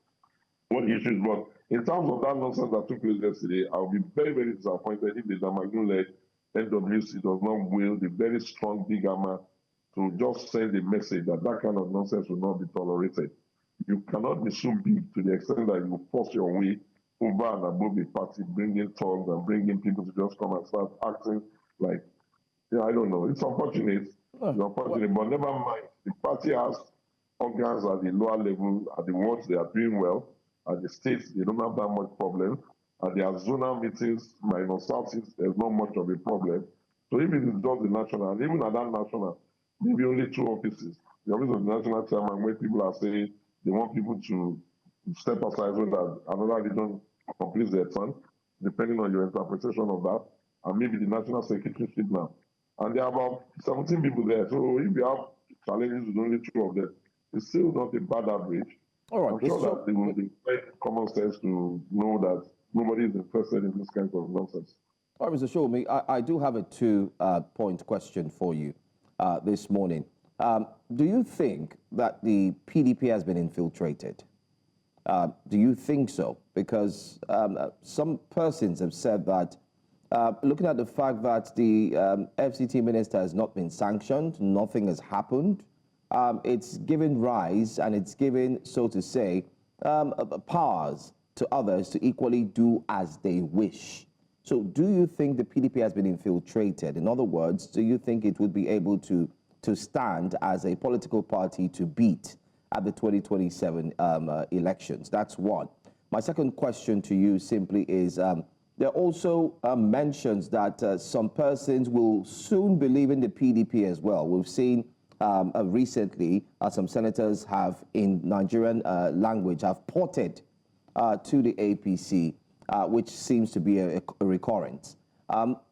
what the issue is. But in terms of that nonsense that took place yesterday, I'll be very, very disappointed if the Damagun-led NWC does not wield the very strong big hammer to just send a message that that kind of nonsense will not be tolerated. You cannot be so big to the extent that you force your way over and above the party, bringing thugs and bringing people to just come and start acting like, I don't know. It's unfortunate. It's unfortunate, but never mind. The party has organs at the lower level, at the wards they are doing well. At the states, they don't have that much problem. At their zonal meetings, minus Southeast, there's not much of a problem. So if it is just the national, and even at that national, maybe only 2 offices. The office of the national chairman, where people are saying they want people to step aside so that another region completes their turn, depending on your interpretation of that, and maybe the national secretaryship now. And there are about 17 people there. So if you have challenges with only 2 of them, it's still not a bad average. All right. I'm sure that they will be common sense to know that nobody is interested in this kind of nonsense. All right, Mr. Showme, I do have a two-point question for you this morning. Do you think that the PDP has been infiltrated? Do you think so? Because some persons have said that, looking at the fact that the FCT minister has not been sanctioned, nothing has happened, it's given rise and it's given, so to say, powers to others to equally do as they wish. So do you think the PDP has been infiltrated? In other words, do you think it would be able to stand as a political party to beat at the 2027 elections? That's one. My second question to you simply is, there are also mentions that some persons will soon believe in the PDP as well. We've seen recently some senators have, in Nigerian language, have ported to the APC, which seems to be a recurrence.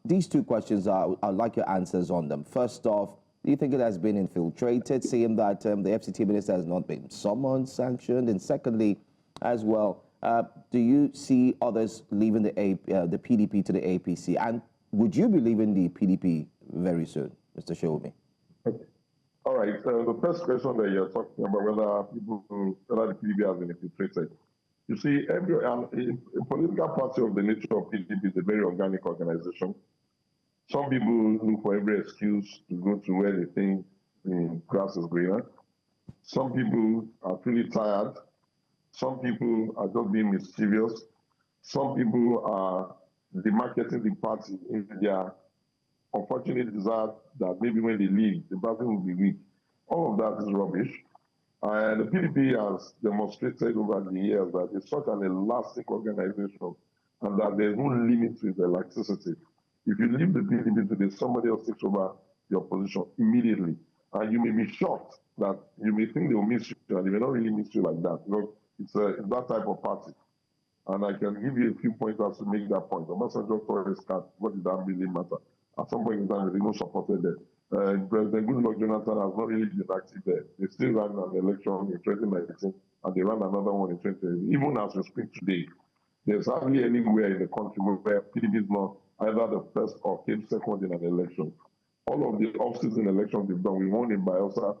These two questions, I'd like your answers on them. First off, do you think it has been infiltrated, seeing that the FCT minister has not been summoned, sanctioned? And secondly, as well, do you see others leaving the PDP to the APC? And would you be leaving the PDP very soon, Mr. Showme? Okay. All right. The first question that you're talking about, whether the PDP has been infiltrated. You see, a political party of the nature of PDP is a very organic organization. Some people look for every excuse to go to where they think the grass is greener. Some people are really tired. Some people are just being mischievous. Some people are demarketing the party in their unfortunate desire that maybe when they leave, the party will be weak. All of that is rubbish. And the PDP has demonstrated over the years that it's such an elastic organization and that there's no limit to its elasticity. If you leave the PDP today, somebody else takes over your position immediately. And you may be shocked that you may think they will miss you, and they may not really miss you like that, because it's that type of party. And I can give you a few pointers to make that point. Obasanjo for his card, what did that really matter? At some point in time, they no supported there. President Goodluck Jonathan has not really been active there. They still ran an election in 2019, and they ran another one in 2020. Even as we speak today, there's hardly anywhere in the country where PDP is not either the first or came second in an election. All of the off-season elections we've done, we won in Bielsa.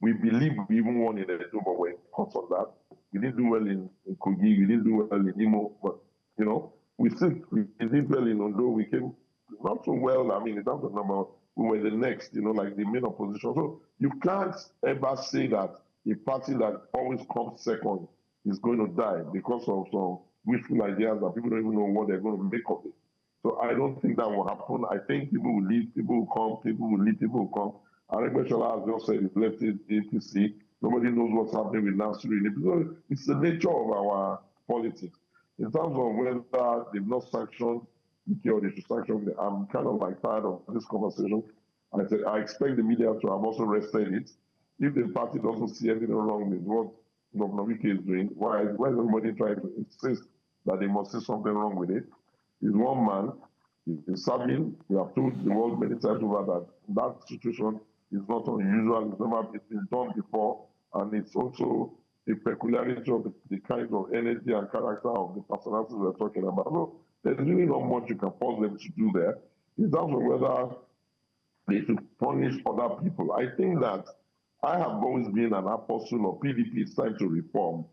We believe we even won in Edo, but we're caught on that. We didn't do well in Kogi, we didn't do well in Imo, but, you know, we did well in Ondo. We came not so well, I mean, in terms of number, we were the next, you know, like the main opposition. So you can't ever say that a party that always comes second is going to die because of some wishful ideas that people don't even know what they're going to make of it. So I don't think that will happen. I think people will leave, people will come, people will leave, people will come. Aregbesola, as just said, is left in APC. Nobody knows what's happening with Nasiru. It's the nature of our politics. In terms of whether they've not sanctioned or they should sanction, I'm kind of like tired of this conversation. I said I expect the media to have also rested it. If the party doesn't see anything wrong with what Governor Wike is doing, why is everybody trying to insist that they must see something wrong with it? He's one man, he's serving. We have told the world many times over that situation is not unusual, it's never been done before, and it's also a peculiarity of the kind of energy and character of the personalities we're talking about. So there's really not much you can force them to do there. In terms of whether they should punish other people, I think that I have always been an apostle of PDP. It's time to reform.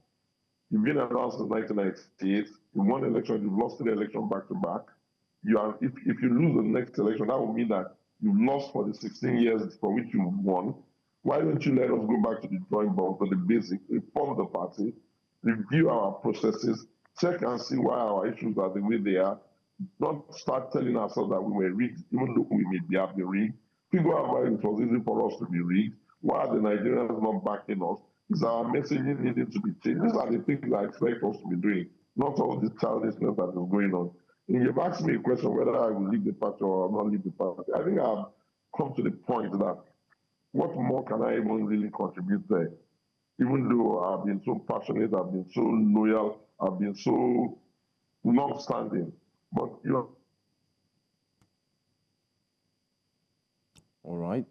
You've been around since 1998. You won election, you've lost the election back to back. If you lose the next election, that would mean that you've lost for the 16 years for which you won. Why don't you let us go back to the drawing board for the basic, reform the party, review our processes, check and see why our issues are the way they are, not start telling ourselves that we were rigged, even though we may have been rigged. Figure out why it was easy for us to be rigged. Why are the Nigerians not backing us? Is our messaging needing to be changed? These are the things I expect us to be doing, not all this childishness that is going on. And you've asked me a question whether I will leave the party or not leave the party. I think I've come to the point that what more can I even really contribute there? Even though I've been so passionate, I've been so loyal, I've been so long-standing. But, you know. All right.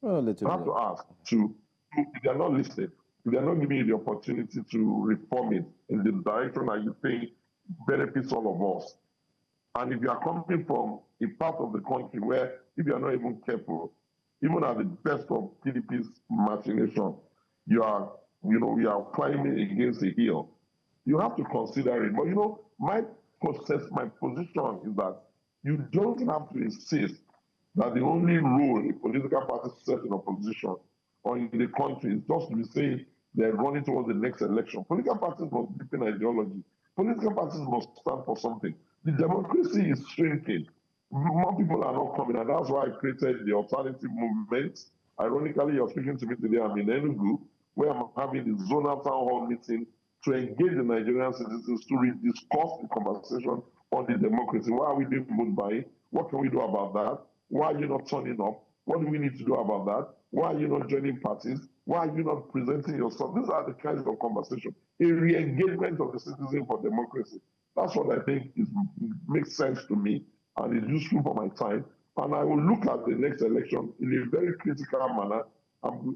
Well, I have to ask, if they are not listed, if they're not giving you the opportunity to reform it in the direction that you think benefits all of us, and if you are coming from a part of the country where, if you are not even careful, even at the best of PDP's machination, you are climbing against a hill. You have to consider it. But my position is that you don't have to insist that the only role a political party sets in opposition or in the country is just to be saying they're running towards the next election. Political parties must deepen ideology. Political parties must stand for something. The democracy is shrinking. More people are not coming, and that's why I created the alternative movement. Ironically, you're speaking to me today. I'm in Enugu, where I'm having the zonal town hall meeting to engage the Nigerian citizens to discuss the conversation on the democracy. Why are we doing vote buying? What can we do about that? Why are you not turning up? What do we need to do about that? Why are you not joining parties? Why are you not presenting yourself? These are the kinds of conversation. A re-engagement of the citizen for democracy. That's what I think makes sense to me and is useful for my time. And I will look at the next election in a very critical manner.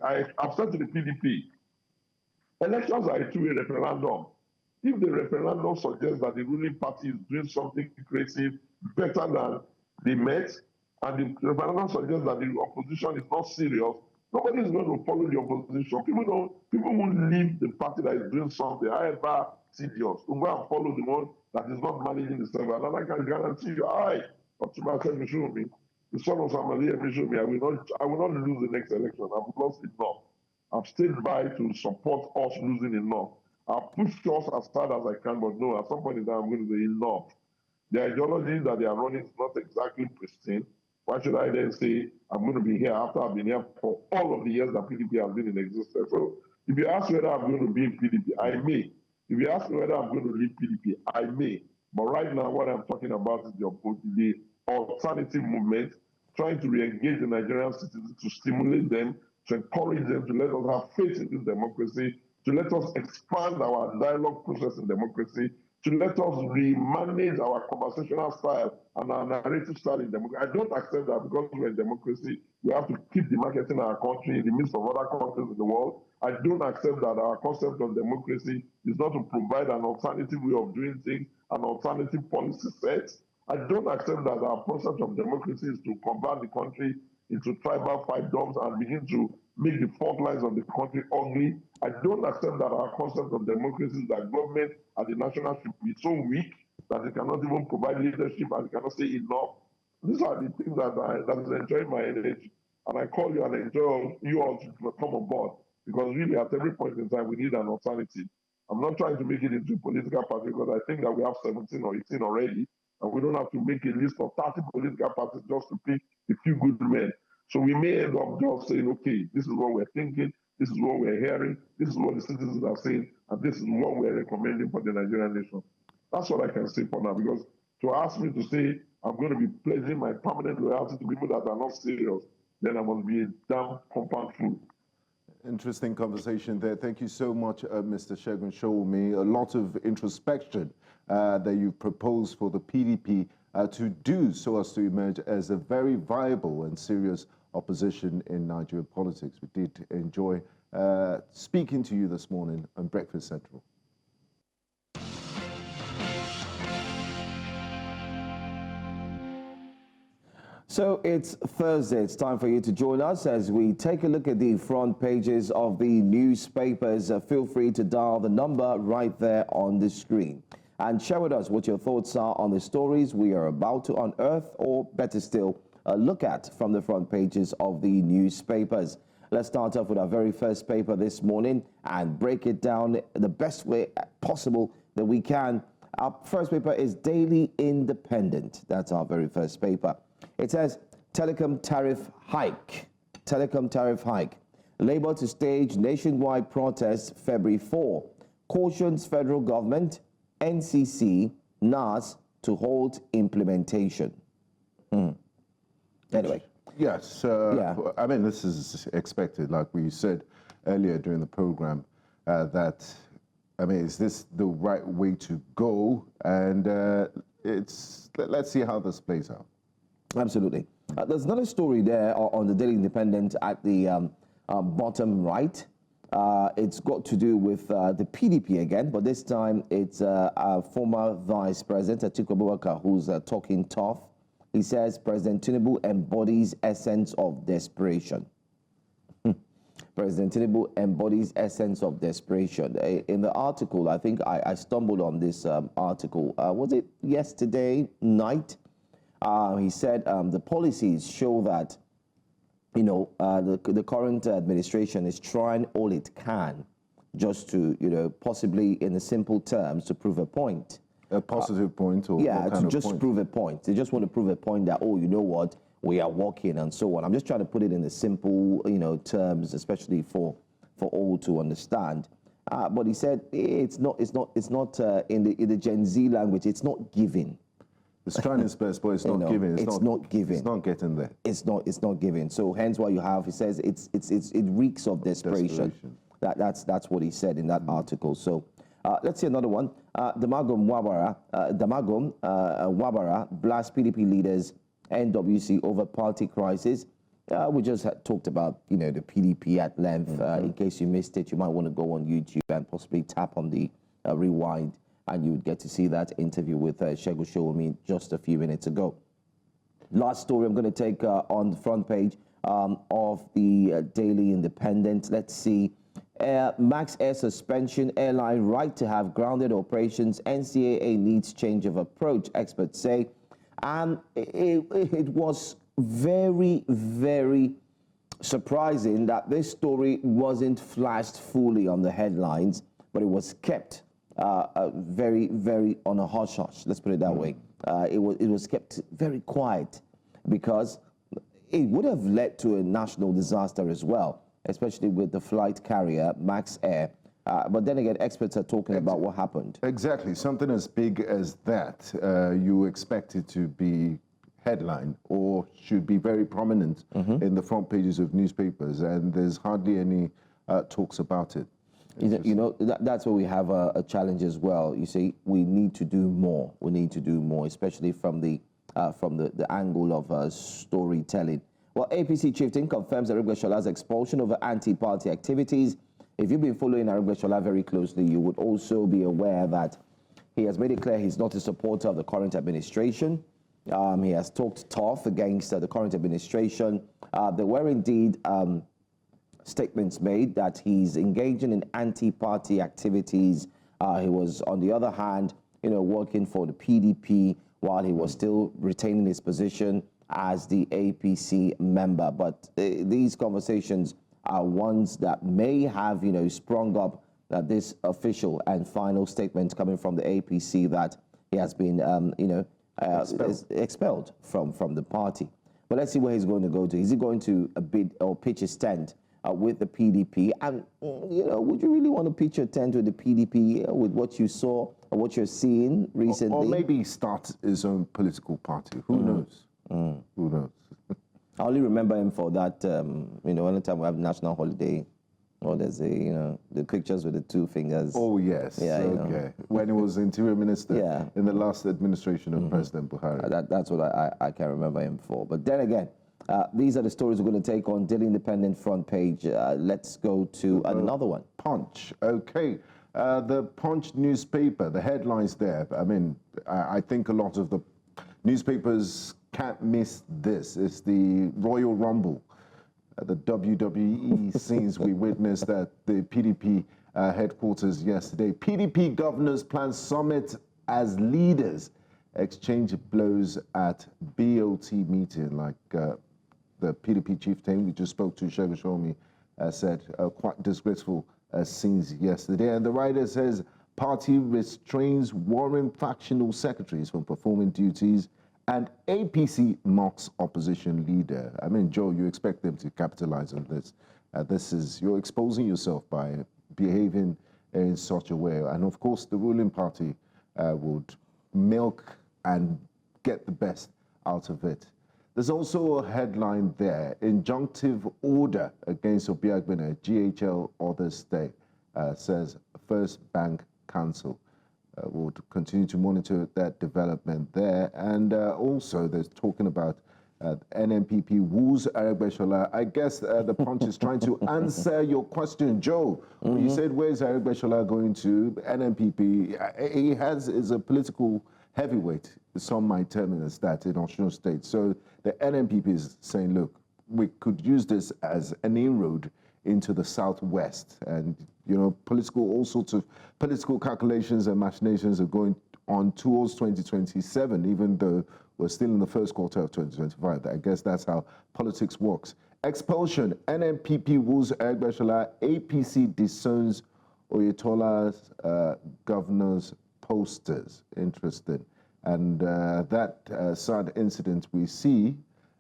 I've said to the PDP, elections are a two-way referendum. If the referendum suggests that the ruling party is doing something creative better than the Met, and the referendum suggests that the opposition is not serious, nobody is going to follow the opposition. People won't leave the party that is doing something, however serious, to go and follow the one that is not managing the server. And I can guarantee you, the son of Samali, I will not lose the next election. I've lost enough. I've stayed by to support us losing enough. I'll push us as hard as I can, but no, at some point in time, I'm going to say enough. The ideology that they are running is not exactly pristine. Why should I then say I'm going to be here after I've been here for all of the years that PDP has been in existence? So if you ask whether I'm going to be in PDP, I may. If you ask me whether I'm going to leave PDP, I may. But right now, what I'm talking about is the alternative movement, trying to re-engage the Nigerian citizens, to stimulate them, to encourage them, to let us have faith in this democracy, to let us expand our dialogue process in democracy, to let us remanage our conversational style and our narrative style in democracy. I don't accept that because we're in democracy, we have to keep demarketing our country in the midst of other countries in the world. I don't accept that our concept of democracy is not to provide an alternative way of doing things, an alternative policy set. I don't accept that our concept of democracy is to convert the country into tribal fiefdoms and begin to make the front lines of the country ugly. I don't accept that our concept of democracy is that government at the national should be so weak that it cannot even provide leadership and it cannot say enough. These are the things that is enjoying my energy. And I call you and enjoy you all to come on board, because really at every point in time we need an alternative. I'm not trying to make it into a political party, because I think that we have 17 or 18 already, and we don't have to make a list of 30 political parties just to pick a few good men. So we may end up just saying, okay, this is what we're thinking, this is what we're hearing, this is what the citizens are saying, and this is what we're recommending for the Nigerian nation. That's what I can say for now, because to ask me to say I'm going to be pledging my permanent loyalty to people that are not serious, then I must be a damn compound fool. Interesting conversation there. Thank you so much, Mr. Segun Sowore. A lot of introspection that you proposed for the PDP to do so as to emerge as a very viable and serious opposition in Nigerian politics. We did enjoy speaking to you this morning on Breakfast Central. So it's Thursday. It's time for you to join us as we take a look at the front pages of the newspapers. Feel free to dial the number right there on the screen and share with us what your thoughts are on the stories we are about to unearth, or better still, look at from the front pages of the newspapers. Let's start off with our very first paper this morning and break it down the best way possible that we can. Our first paper is Daily Independent. That's our very first paper. It says, telecom tariff hike. Telecom tariff hike. Labour to stage nationwide protests February 4. Cautions federal government, NCC, NAS to hold implementation. Anyway. Yes. I mean, this is expected, like we said earlier during the program, that, I mean, is this the right way to go? And let's see how this plays out. Absolutely. There's another story there on the Daily Independent at the bottom right. It's got to do with the PDP again, but this time it's our former Vice President, Atiku Abubakar, who's talking tough. He says President Tinubu embodies essence of desperation. President Tinubu embodies essence of desperation. In the article, I think I stumbled on this article. Was it yesterday night? He said the policies show that, you know, the current administration is trying all it can just to, you know, possibly in the simple terms, to prove a point. A positive point, or yeah, what kind to of just point? prove a point. They just want to prove a point that, oh, you know what, we are working and so on. I'm just trying to put it in the simple, you know, terms, especially for all to understand. But he said it's not in the Gen Z language. It's not giving. It's trying its best, but it's not giving. It's not giving. It's not getting there. It's not giving. So hence why you have, he says it reeks of desperation. That's what he said in that article. So let's see another one. Damagum Wabara blasts PDP leaders NWC over party crisis. We just talked about, you know, the PDP at length. In case you missed it, you might want to go on YouTube and possibly tap on the rewind, and you would get to see that interview with Segun Sowore just a few minutes ago. Last story I'm going to take on the front page of the Daily Independent. Let's see. Max Air suspension, airline right to have grounded operations. NCAA needs change of approach, experts say. And it was very, very surprising that this story wasn't flashed fully on the headlines, but it was kept very, very on a hush-hush. Let's put it that way. It was kept very quiet because it would have led to a national disaster as well, especially with the flight carrier, Max Air. But then again, experts are talking about what happened. Exactly. Something as big as that, you expect it to be headline or should be very prominent in the front pages of newspapers, and there's hardly any talks about it. You know, that's where we have a challenge as well. You see, we need to do more. We need to do more, especially from the angle of storytelling. Well, APC chieftain confirms Aregbesolah's expulsion over anti-party activities. If you've been following Aregbesolah very closely, you would also be aware that he has made it clear he's not a supporter of the current administration. He has talked tough against the current administration. There were indeed statements made that he's engaging in anti-party activities. He was, on the other hand, you know, working for the PDP while he was still retaining his position as the APC member. But these conversations are ones that may have, you know, sprung up this official and final statement coming from the APC that he has been, you know, expelled from the party. But let's see where he's going to go to. Is he going to bid or pitch his tent with the PDP? And, you know, would you really want to pitch your tent with the PDP with what you saw or what you're seeing recently? Or maybe start his own political party. Who knows? Who knows? I only remember him for that, you know, anytime we have national holiday, or there's a, you know, the pictures with the two fingers. Oh, yes. Yeah, okay. You know. When he was interior minister in the last administration of President Buhari. That's what I can remember him for. But then again, these are the stories we're going to take on Daily Independent front page. Let's go to another one. Punch. Okay. The Punch newspaper, the headlines there. I mean, I think a lot of the newspapers can't miss this. It's the Royal Rumble, the WWE scenes we witnessed at the PDP headquarters yesterday. PDP governors plan summit as leaders exchange blows at BOT meeting, like the PDP chieftain we just spoke to, Segun Sowore, said quite disgraceful scenes yesterday. And the writer says party restrains warring factional secretaries from performing duties, and APC mocks opposition leader. I mean, Joe, you expect them to capitalize on this. You're exposing yourself by behaving in such a way. And of course, the ruling party would milk and get the best out of it. There's also a headline there, injunctive order against Obiagbena, GHL Others Stay, says First Bank Council. We'll continue to monitor that development there. And also there's talking about NNPP woos Aregbesola. I guess the Punch is trying to answer your question, Joe. When you said, where's Aregbesola going to? NNPP, he is a political heavyweight. Some might term it as that in Osun State. So the NNPP is saying, look, we could use this as an inroad into the Southwest. And, you know, all sorts of political calculations and machinations are going on towards 2027, even though we're still in the first quarter of 2025. I guess that's how politics works. Expulsion. NNPP woos Aregbesola. APC disowns Oyetola's governor's posters. Interesting. And that sad incident we see,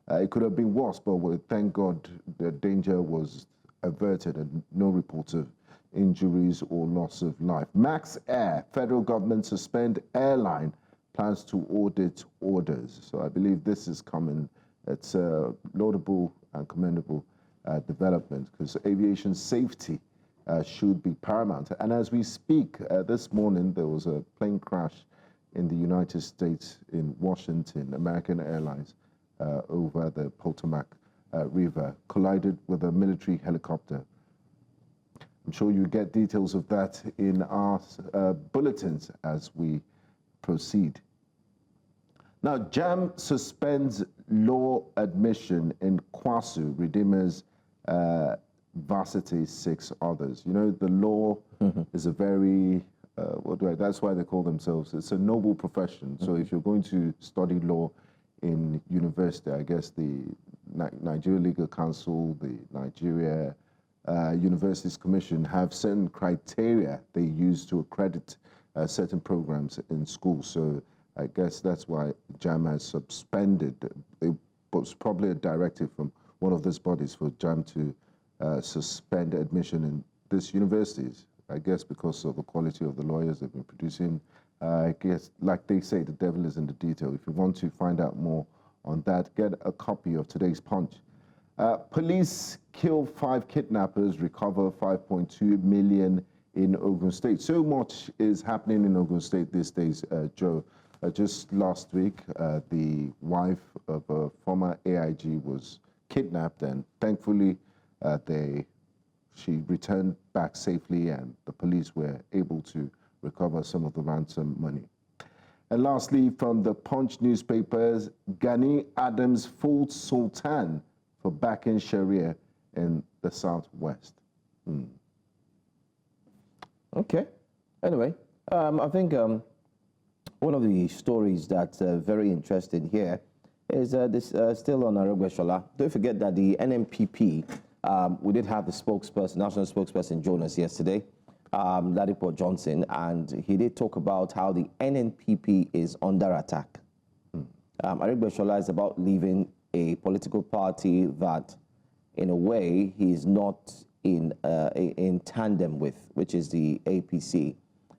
it could have been worse, but thank God the danger was averted and no reports of injuries or loss of life. Max Air. Federal government suspend airline plans to audit orders. So I believe this is coming. It's a laudable and commendable development because aviation safety should be paramount. And as we speak, this morning there was a plane crash in the United States in Washington, American Airlines, over the Potomac River, collided with a military helicopter. I'm sure you get details of that in our bulletins as we proceed. Now, JAM suspends law admission in Kwasu, Redeemers Varsity, 6 others. You know, the law is a very, that's why they call themselves, it's a noble profession. So if you're going to study law in university, I guess the Nigeria Legal Council, the Nigeria Universities Commission have certain criteria they use to accredit certain programs in schools. So I guess that's why JAM has suspended. It was probably a directive from one of these bodies for JAM to suspend admission in these universities. I guess because of the quality of the lawyers they've been producing. I guess, like they say, the devil is in the detail. If you want to find out more on that, get a copy of today's Punch. Police kill 5 kidnappers, recover 5.2 million in Ogun State. So much is happening in Ogun State these days, Joe. Just last week, the wife of a former AIG was kidnapped, and thankfully she returned back safely, and the police were able to recover some of the ransom money. And lastly, from the Punch newspapers, Gani Adams faults Sultan for backing Sharia in the Southwest. Okay. Anyway, I think one of the stories that's very interesting here is this still on Aregbesola. Don't forget that the NNPP, we did have the spokesperson, national spokesperson, join us yesterday, Ladipo Johnson, and he did talk about how the NNPP is under attack. Aregbesola is about leaving a political party that, in a way, he is not in tandem with, which is the APC,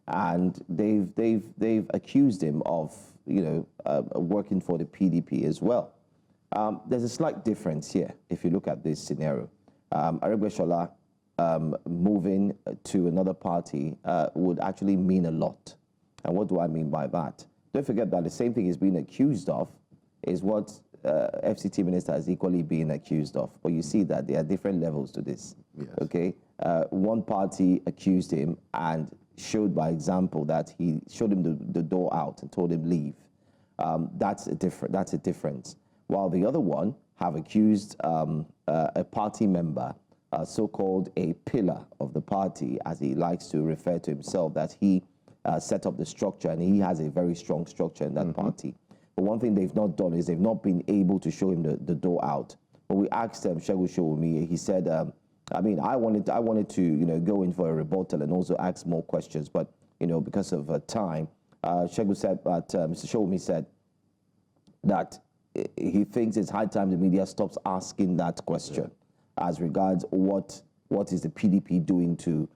and they've accused him of, working for the PDP as well. There's a slight difference here if you look at this scenario. Aregbesola moving to another party would actually mean a lot. And what do I mean by that? Don't forget that the same thing he's being accused of is what FCT minister is equally being accused of. But you see that there are different levels to this. Yes. Okay, one party accused him and showed by example that he showed him the door out and told him leave. That's a difference. While the other one have accused a party member, so-called a pillar of the party, as he likes to refer to himself, that he set up the structure, and he has a very strong structure in that party. But one thing they've not done is they've not been able to show him the door out. When we asked him, Segun Sowore, he said, I wanted to go in for a rebuttal and also ask more questions, but because of time, Segun said that Mr. Sowore said that he thinks it's high time the media stops asking that question as regards what is the PDP doing to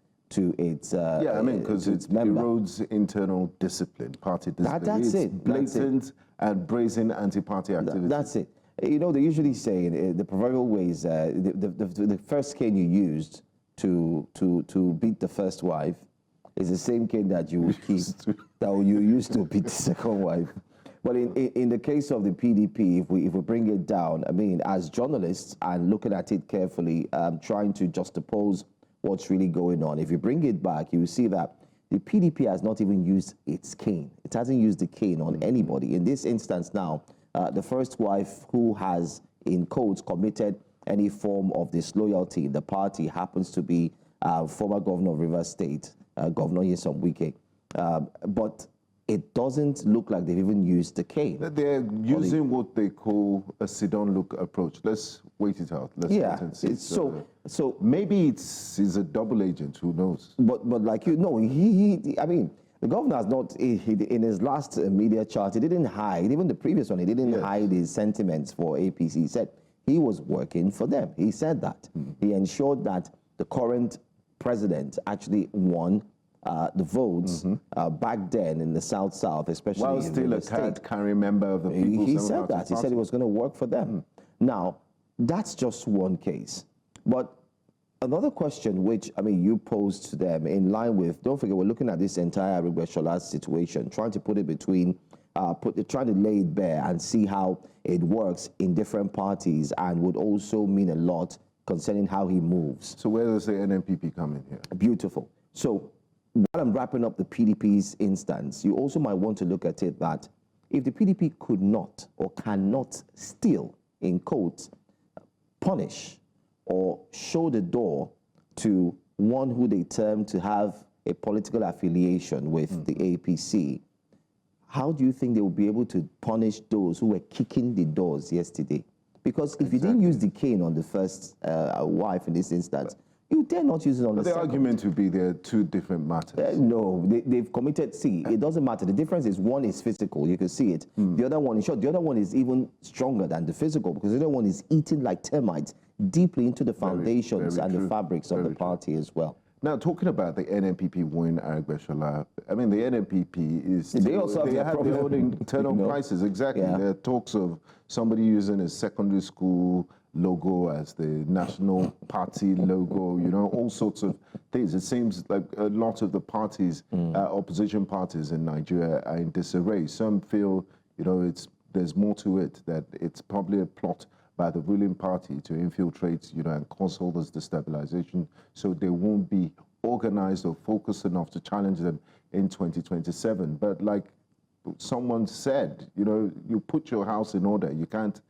its because it erodes internal discipline, party discipline. That's it's it. Blatant and brazen anti-party activity. That's it. They usually say the proverbial ways, the first cane you used to beat the first wife is the same cane that you would keep that you used to beat the second wife. Well, in the case of the PDP, if we bring it down, I mean, as journalists and looking at it carefully, trying to juxtapose what's really going on, if you bring it back, you see that the PDP has not even used its cane. It hasn't used the cane on anybody. In this instance now, the first wife who has, in quotes, committed any form of disloyalty in the party happens to be former governor of Rivers State, Governor Nyesom Wike. But it doesn't look like they've even used the cane. They're using what they call a sit-down look approach. Let's wait it out. Let's wait and see. So maybe he's a double agent. Who knows? But like you know, I mean, the governor has not in his last media chart. He didn't hide. Even the previous one, he didn't hide his sentiments for APC. He said he was working for them. He said that. He ensured that the current president actually won the votes back then in the South, especially while in still a card-carrying member of the People's He said that. He said he was going to work for them. Now, that's just one case. But another question, which, I mean, you posed to them in line with, don't forget, we're looking at this entire Arugbe-Shola's situation, trying to put it between, trying to lay it bare and see how it works in different parties and would also mean a lot concerning how he moves. So where does the NNPP come in here? Beautiful. So while I'm wrapping up the PDP's instance, you also might want to look at it that if the PDP could not or cannot still, in quotes, punish or show the door to one who they term to have a political affiliation with the APC, how do you think they will be able to punish those who were kicking the doors yesterday? Because if you didn't use the cane on the first wife in this instance, you dare not use it on the second. The argument would be they're two different matters. No, they've committed, see, it doesn't matter. The difference is one is physical, you can see it. The other one, in short, the other one is even stronger than the physical because the other one is eating like termites deeply into the foundations and the fabrics of the party as well. Now, talking about the NNPP win Arugbe-Shola, I mean, the NNPP is... They also have their own internal crisis, exactly. There are talks of somebody using a secondary school logo as the national party logo, you know, all sorts of things. It seems like a lot of the parties, opposition parties in Nigeria are in disarray. Some feel, you know, there's more to it, that it's probably a plot by the ruling party to infiltrate, you know, and cause all this destabilization, so they won't be organized or focused enough to challenge them in 2027. But like someone said, you know, you put your house in order. You can't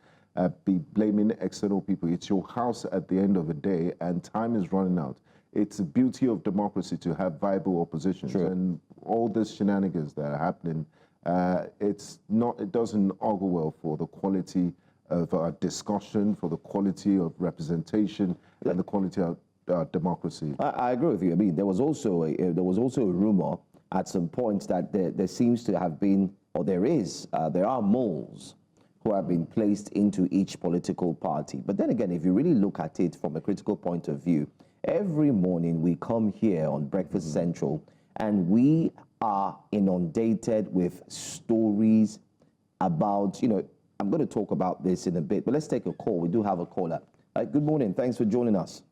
be blaming external people. It's your house at the end of the day, and time is running out. It's the beauty of democracy to have viable oppositions, and all these shenanigans that are happening, it doesn't augur well for the quality of our discussion, for the quality of representation, and the quality of democracy. I agree with you. I mean, there was also a rumor at some point that there seems to have been, or there are moles who have been placed into each political party. But then again, if you really look at it from a critical point of view, every morning we come here on Breakfast Central and we are inundated with stories about, you know, I'm going to talk about this in a bit, but let's take a call. We do have a caller. Good morning. Thanks for joining us.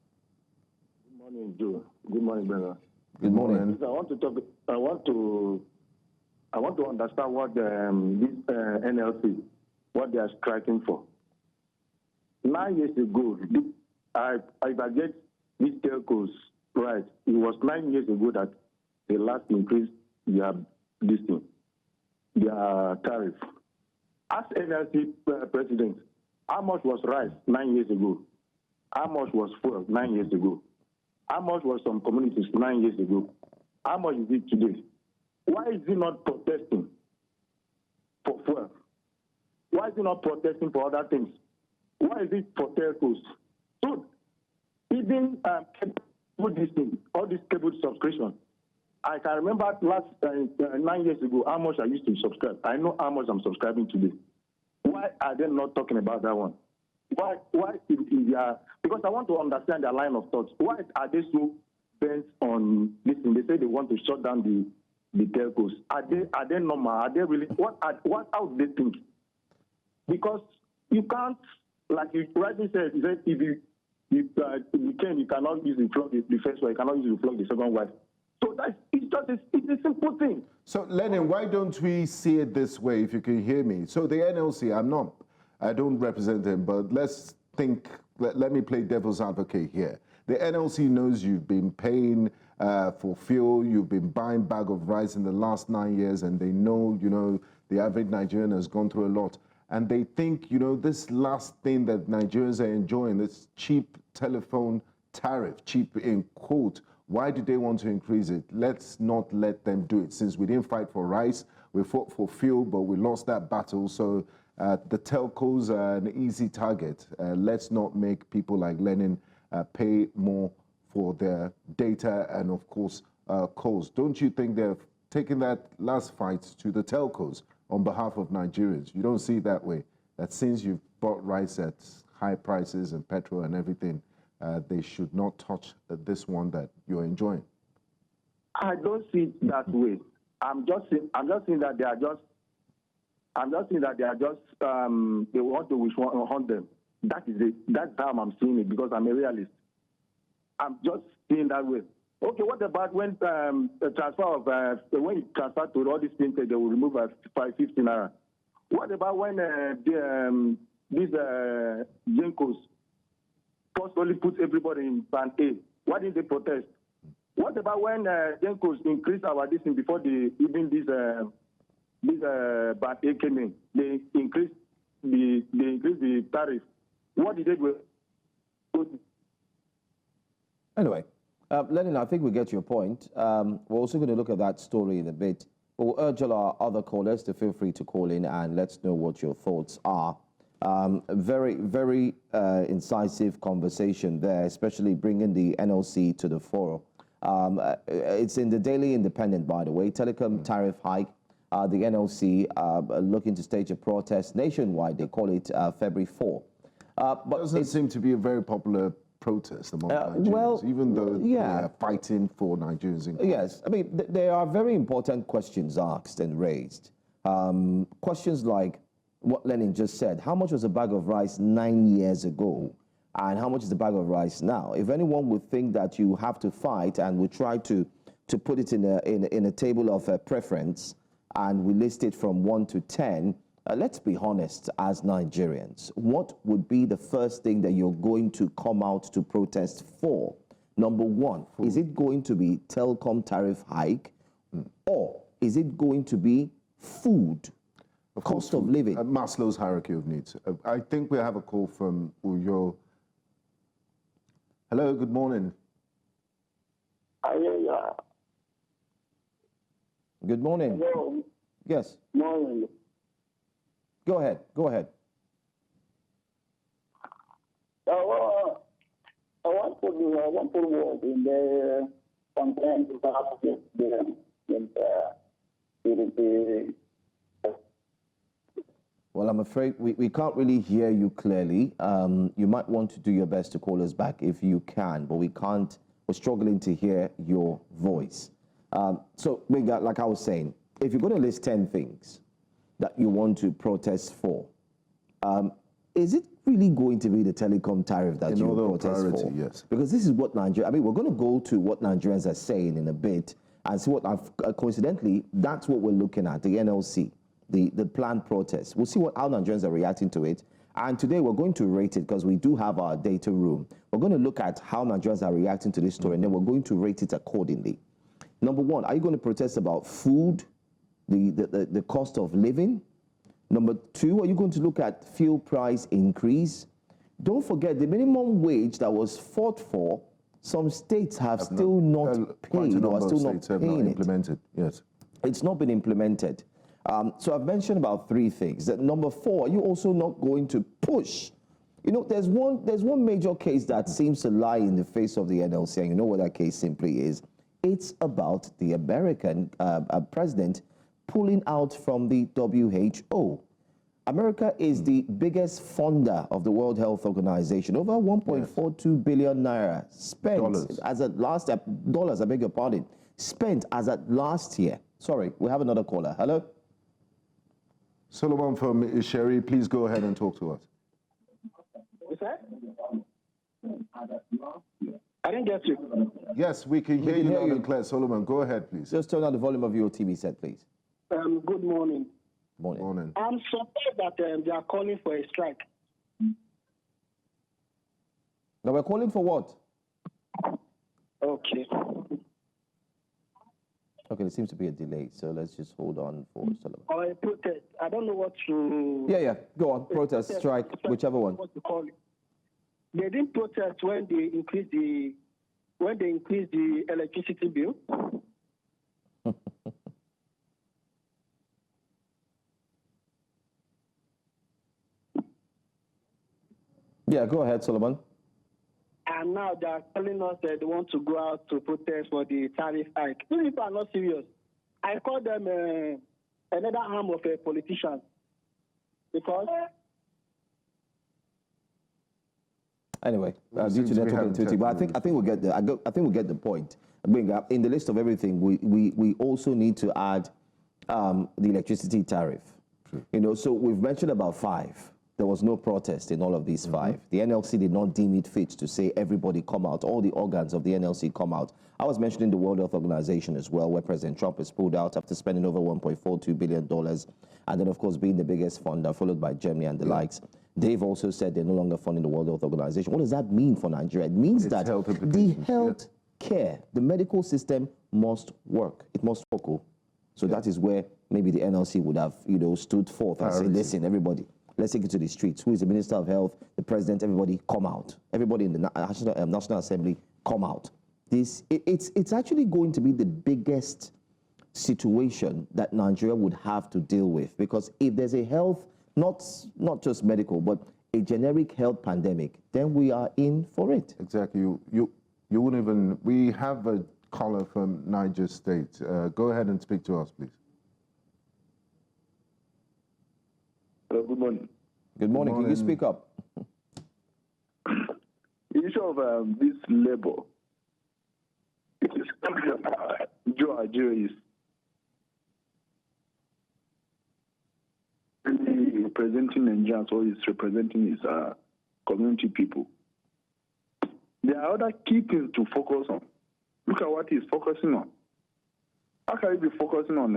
Good morning, Joe. Good morning, brother. Good morning. I want to talk. I want to understand what this NLC, what they are striking for. 9 years ago, if I get these telcos right, it was 9 years ago that they last increased their tariff. As NLC president, how much was rice 9 years ago? How much was fuel 9 years ago? How much was some communities 9 years ago? How much is it today? Why is he not protesting for fuel? Why is he not protesting for other things? Why is it for telcos? So, even all this cable subscription, I can remember last 9 years ago how much I used to subscribe. I know how much I'm subscribing today. Why are they not talking about that one? Why because I want to understand their line of thought. Why are they so bent on this thing? They say they want to shut down the telcos. Are they normal? Are they really? How do they think? Because you can't, like you rightly said, if you cannot use the first wife, you cannot use the second wife. So it's It's a simple thing. So, Lenin, why don't we see it this way, if you can hear me? So the NLC, I don't represent them, but let's think, let me play devil's advocate here. The NLC knows you've been paying for fuel, you've been buying bag of rice in the last 9 years, and they know, the average Nigerian has gone through a lot. And they think, this last thing that Nigerians are enjoying, this cheap telephone tariff, cheap in quote, why do they want to increase it? Let's not let them do it. Since we didn't fight for rice, we fought for fuel, but we lost that battle. So the telcos are an easy target. Let's not make people like Lenin pay more for their data and, of course, calls. Don't you think they're taking that last fight to the telcos on behalf of Nigerians? You don't see it that way, that since you've bought rice at high prices and petrol and everything, they should not touch this one that you're enjoying. I don't see it that way. I'm just saying that they are just. They want to hunt them. That's how I'm seeing it, because I'm a realist. I'm just seeing that way. Okay, what about when the transfer of when you transfer to all these things, they will remove 550 naira? What about when these Gencos forcefully put everybody in band A? Why didn't they protest? What about when Gencos increased our distance before this band A came in? They increased the tariff. What did they do? Anyway, Lenin, I think we get your point. We're also going to look at that story in a bit. But we'll urge all our other callers to feel free to call in and let's know what your thoughts are. Very, very incisive conversation there, especially bringing the NLC to the fore. It's in the Daily Independent, by the way. Telecom tariff hike. The NLC looking to stage a protest nationwide. They call it February 4. But it doesn't seem to be a very popular protest among Nigerians, even though they are fighting for Nigerians. Yes, I mean, there are very important questions asked and raised. Questions like what Lenin just said. How much was a bag of rice 9 years ago? And how much is the bag of rice now? If anyone would think that you have to fight and would try to put it in a table of preference, and we list it from 1 to 10, let's be honest, as Nigerians, what would be the first thing that you're going to come out to protest for? Number one, is it going to be telecom tariff hike, or is it going to be food, cost of living? Maslow's hierarchy of needs. I think we have a call from Uyo. Hello, good morning. Good morning. Hello. Yes. Morning. Go ahead. Go ahead. I want to work in the content about the Well, I'm afraid we can't really hear you clearly. You might want to do your best to call us back if you can, but we can't. We're struggling to hear your voice. So, like I was saying, if you're going to list 10 things that you want to protest for, is it really going to be the telecom tariff that you protest for? Yes. Because this is what Nigeria, I mean, we're going to go to what Nigerians are saying in a bit and see what, coincidentally, that's what we're looking at, the NLC, the planned protest. We'll see how Nigerians are reacting to it. And today we're going to rate it because we do have our data room. We're going to look at how Nigerians are reacting to this story, and then we're going to rate it accordingly. Number one, are you going to protest about food, the cost of living? Number two, are you going to look at fuel price increase? Don't forget the minimum wage that was fought for, some states have still not paid or are still not paying it. Implemented, yes. It's not been implemented. So I've mentioned about three things. Number four, are you also not going to push? You know, there's one major case that seems to lie in the face of the NLC, and you know what that case simply is. It's about the American president pulling out from the WHO. America is the biggest funder of the World Health Organization. Over 1.42 billion naira spent as at last dollars. I beg your pardon. Spent as at last year. Sorry, we have another caller. Hello. Solomon from Isheri, please go ahead and talk to us. I didn't get you. Yes, we can hear you loud and clear. Solomon, go ahead, please. Just turn on the volume of your TV set, please. Good morning. Morning. I'm surprised that they are calling for a strike. Now we're calling for what? Okay. Okay, there seems to be a delay, so let's just hold on for Solomon. Or a protest. I don't know what to... Yeah, go on. Protest, strike, whichever one. What to call it. They didn't protest when they increased the electricity bill. Yeah, go ahead, Solomon. And now they are telling us that they want to go out to protest for the tariff hike. These people are not serious. I call them another arm of a politician. Because... Anyway, due to network activity, but I think we'll get the I think we'll get the point. In the list of everything, we also need to add the electricity tariff. True. You know, so we've mentioned about 5. There was no protest in all of these 5. The NLC did not deem it fit to say everybody come out, all the organs of the NLC come out. I was mentioning the World Health Organization as well, where President Trump has pulled out after spending over $1.42 billion, and then, of course, being the biggest funder, followed by Germany and the likes. They've also said they're no longer funding the World Health Organization. What does that mean for Nigeria? It means that the health care, the medical system must work. It must work. So that is where maybe the NLC would have, stood forth and said, listen, everybody, let's take it to the streets. Who is the Minister of Health, the President, everybody come out. Everybody in the National Assembly come out. It's actually going to be the biggest situation that Nigeria would have to deal with, because if there's a health, not just medical, but a generic health pandemic, then we are in for it. Exactly. You wouldn't even... We have a caller from Niger State. Go ahead and speak to us, please. Good morning. Good morning. Can you speak up? The issue of this labor, it is Joe Ajo is representing Nigerians, or is representing his community people. There are other key things to focus on. Look at what he's focusing on. How can he be focusing on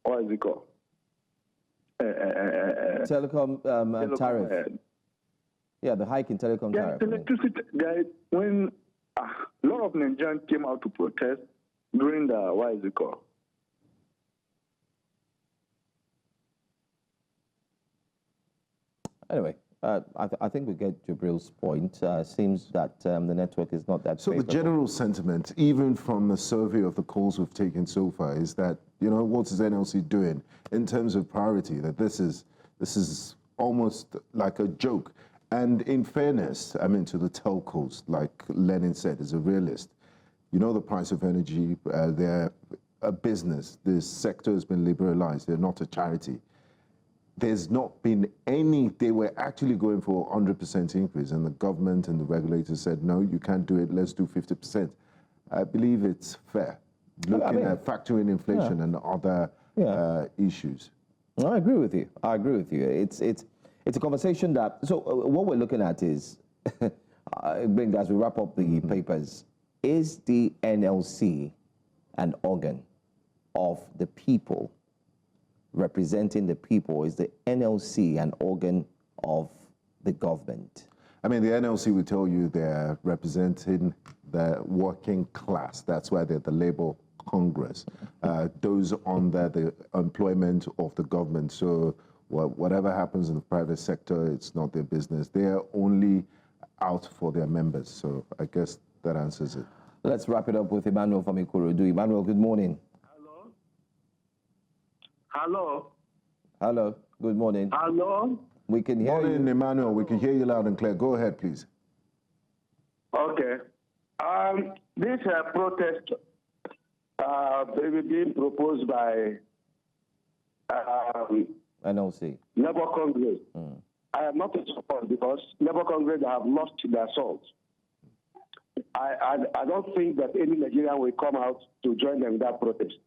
what is it called? Telecom tariff. Yeah, the hike in telecom tariff. Electricity. When a lot of Nigerians came out to protest during the what is it called? Anyway, I think we get Jibril's point. Seems that the network is not that favorable. The general sentiment, even from the survey of the calls we've taken so far, is that, what is NLC doing in terms of priority? That this is almost like a joke. And in fairness, to the telcos, like Lenin said, is a realist. The price of energy, they're a business. This sector has been liberalized. They're not a charity. There's not been any... They were actually going for 100% increase, and the government and the regulators said, no, you can't do it, let's do 50%. I believe it's fair, looking at factoring inflation and other issues. I agree with you. It's a conversation that... So what we're looking at is, as we wrap up the papers, is the NLC an organ of the people, representing the people? Is the NLC an organ of the government? The NLC will tell you they're representing the working class. That's why they're the Labour Congress. Those under the employment of the government. So whatever happens in the private sector, it's not their business. They're only out for their members. So I guess that answers it. Let's wrap it up with Emmanuel from Ikorodu. Emmanuel, good morning. Hello. Good morning. Hello. We can hear you. Morning, Emmanuel. We can hear you loud and clear. Go ahead, please. Okay. This protest being proposed by NLC. Labour Congress. I am not in support, because Labour Congress have lost their salt. I don't think that any Nigerian will come out to join them in that protest.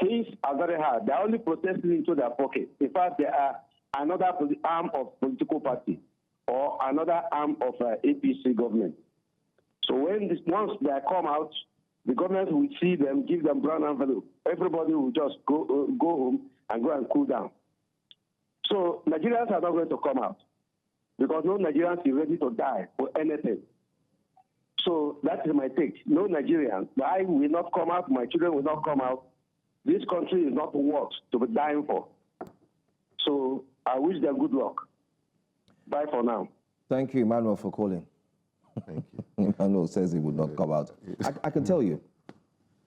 Things are very hard. They are only protesting into their pocket. In fact, they are another arm of political party. or another arm of APC government. So once they come out, the government will see them, give them brown envelope. Everybody will just go home and go and cool down. So Nigerians are not going to come out because no Nigerians is ready to die for anything. So that is my take. No Nigerians. I will not come out. My children will not come out. This country is not worth to be dying for. So I wish them good luck. Bye for now. Thank you, Emmanuel, for calling. Thank you. Emmanuel says he would not come out. I can tell you,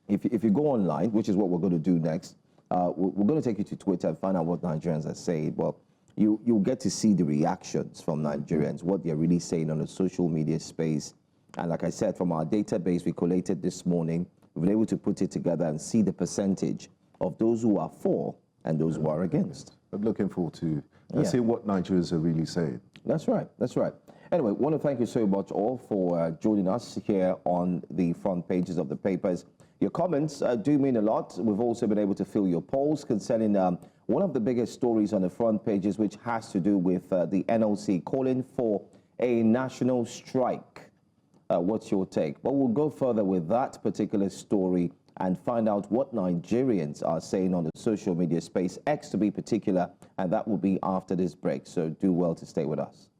if you go online, which is what we're going to do next, we're going to take you to Twitter and find out what Nigerians are saying. Well, you'll get to see the reactions from Nigerians, what they're really saying on the social media space. And like I said, from our database we collated this morning, we've been able to put it together and see the percentage of those who are for and those who are against. I'm looking forward to seeing what Nigerians are really saying. That's right. That's right. Anyway, I want to thank you so much all for joining us here on the front pages of the papers. Your comments do mean a lot. We've also been able to fill your polls concerning one of the biggest stories on the front pages, which has to do with the NLC calling for a national strike. What's your take? Well, we'll go further with that particular story and find out what Nigerians are saying on the social media space, X to be particular, and that will be after this break. So do well to stay with us.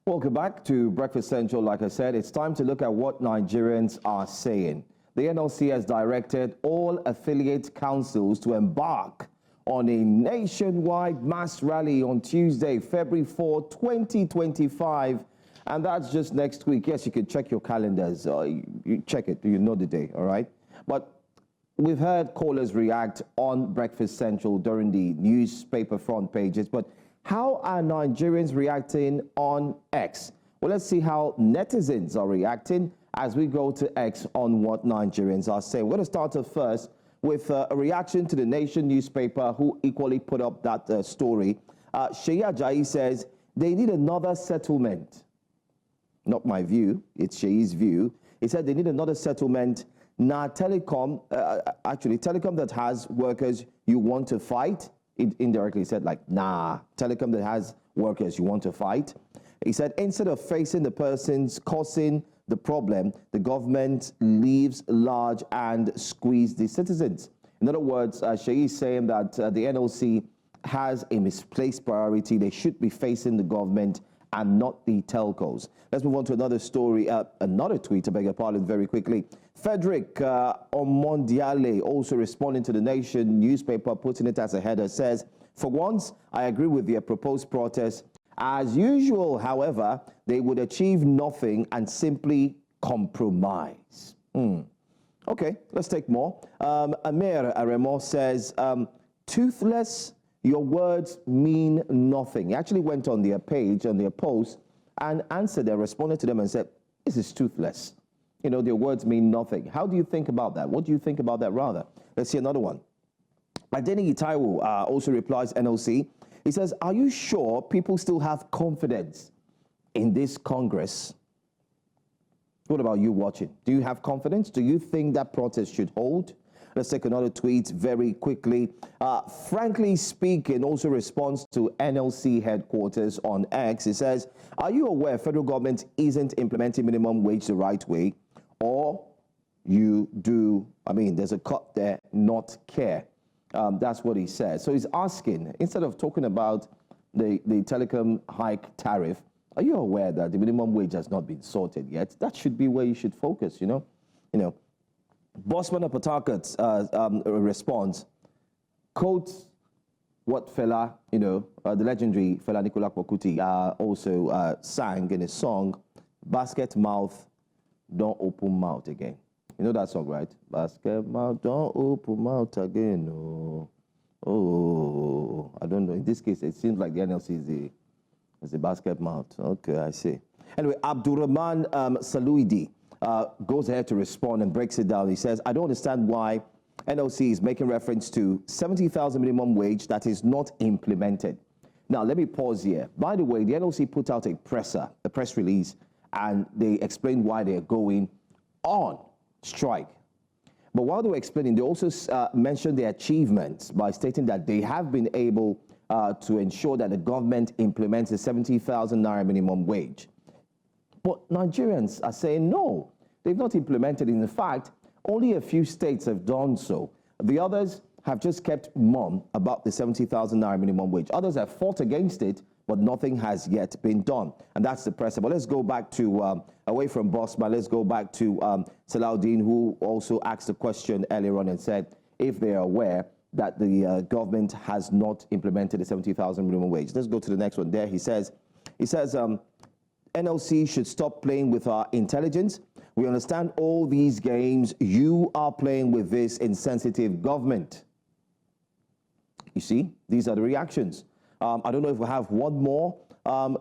Welcome back to Breakfast Central. Like I said, it's time to look at what Nigerians are saying. The NLC has directed all affiliate councils to embark on a nationwide mass rally on Tuesday, February 4, 2025. And that's just next week. Yes, you can check your calendars. You check it. You know the day, all right? But we've heard callers react on Breakfast Central during the newspaper front pages. But how are Nigerians reacting on X? Well, let's see how netizens are reacting as we go to X on what Nigerians are saying. We're going to start off first with a reaction to the Nation newspaper, who equally put up that story. Sheyi Ajayi says they need another settlement. Not my view, it's Sheyi's view. He said they need another settlement. Now, telecom, telecom that has workers you want to fight. It indirectly said, like, nah, telecom that has workers you want to fight. He said, instead of facing the persons causing the problem, the government leaves large and squeeze the citizens. In other words, Sheyi is saying that the NLC has a misplaced priority. They should be facing the government and not the telcos. Let's move on to another story, another tweet, I beg your pardon, very quickly. Frederick Omondiale, also responding to the Nation newspaper, putting it as a header, says, for once, I agree with their proposed protest. As usual, however, they would achieve nothing and simply compromise. Okay, let's take more. Amir Aremo says, toothless, your words mean nothing. He actually went on their page, on their post, and answered and responded to them and said, this is toothless. You know, their words mean nothing. How do you think about that? What do you think about that, rather? Let's see another one. Adeni Itaiwo also replies, NLC. He says, are you sure people still have confidence in this Congress? What about you watching? Do you have confidence? Do you think that protest should hold? Let's take another tweet very quickly. Frankly speaking, also responds to NLC headquarters on X. It says, are you aware federal government isn't implementing minimum wage the right way? Or you do, there's a cut there, not care. That's what he says. So he's asking, instead of talking about the telecom hike tariff, are you aware that the minimum wage has not been sorted yet? That should be where you should focus, you know. Bossman of Pawtucket responds, quotes what Fela, the legendary Fela Nicola Kuti also sang in his song, basket mouth, don't open mouth again. You know that song, right? Basket mouth, don't open mouth again. Oh, I don't know. In this case, it seems like the NLC is a basket mouth. Okay, I see. Anyway, Abdurrahman Saluidi goes ahead to respond and breaks it down. He says, I don't understand why NLC is making reference to 70,000 minimum wage that is not implemented. Now, let me pause here. By the way, the NLC put out a press release, and they explained why they're going on strike. But while they were explaining, they also mentioned their achievements by stating that they have been able to ensure that the government implements the 70,000 naira minimum wage. But Nigerians are saying no, they've not implemented it. In fact, only a few states have done so. The others have just kept mum about the 70,000 naira minimum wage. Others have fought against it, but nothing has yet been done. And that's depressing. But let's go back to, away from Bosman, let's go back to Salaudeen, who also asked a question earlier on and said if they are aware that the government has not implemented the 70,000 minimum wage. Let's go to the next one there. He says, NLC should stop playing with our intelligence. We understand all these games. You are playing with this insensitive government. You see, these are the reactions. I don't know if we have one more.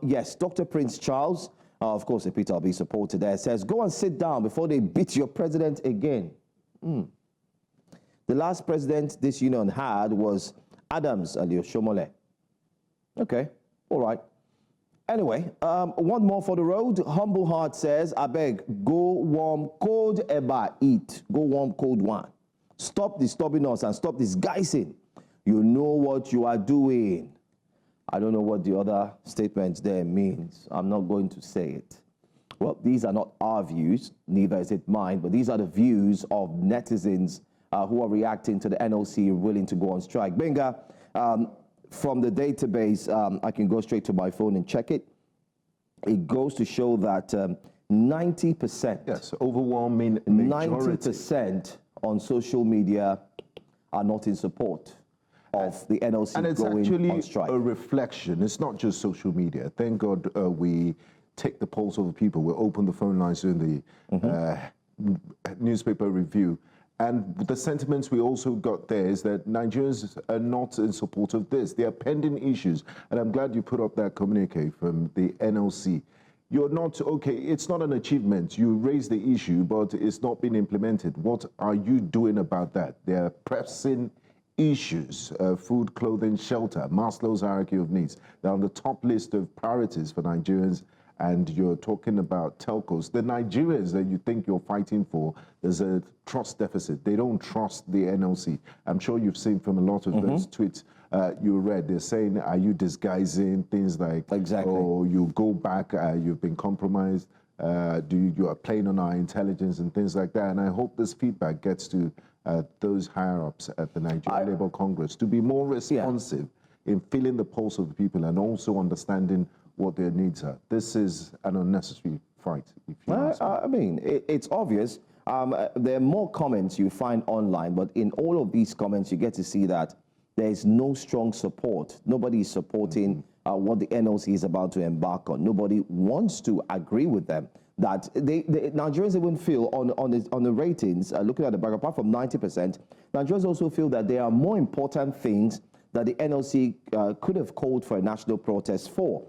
Yes, Dr. Prince Charles, of course, a Peter Obi supporter there, says, go and sit down before they beat your president again. The last president this union had was Adams Aliosomole. Okay, all right. Anyway, one more for the road. Humble Heart says, I beg, go warm, cold eba, eat. Go warm, cold wine. Stop disturbing us and stop disguising. You know what you are doing. I don't know what the other statement there means. I'm not going to say it. Well, these are not our views, neither is it mine, but these are the views of netizens who are reacting to the NLC willing to go on strike. Benga, from the database, I can go straight to my phone and check it. It goes to show that 90%, yes, overwhelming majority, 90% on social media are not in support of the NLC and it's going actually on strike. A reflection. It's not just social media. Thank God we take the pulse of the people. We open the phone lines during the newspaper review. And the sentiments we also got there is that Nigerians are not in support of this. There are pending issues. And I'm glad you put up that communique from the NLC. You're not, okay, it's not an achievement. You raised the issue, but it's not been implemented. What are you doing about that? There are pressing issues, food, clothing, shelter, Maslow's hierarchy of needs. They're on the top list of priorities for Nigerians, and you're talking about telcos. The Nigerians that you think you're fighting for, there's a trust deficit. They don't trust the NLC. I'm sure you've seen from a lot of those tweets you read, they're saying, are you disguising things like, oh, you go back, you've been compromised, you are playing on our intelligence and things like that. And I hope this feedback gets to those higher-ups at the Nigerian Labour Congress to be more responsive in feeling the pulse of the people and also understanding what their needs are. This is an unnecessary fight, if you ask me. I mean, it's obvious. There are more comments you find online, but in all of these comments, you get to see that there is no strong support. Nobody is supporting what the NLC is about to embark on. Nobody wants to agree with them. That Nigerians even feel on the ratings, looking at the back, apart from 90%, Nigerians also feel that there are more important things that the NLC could have called for a national protest for.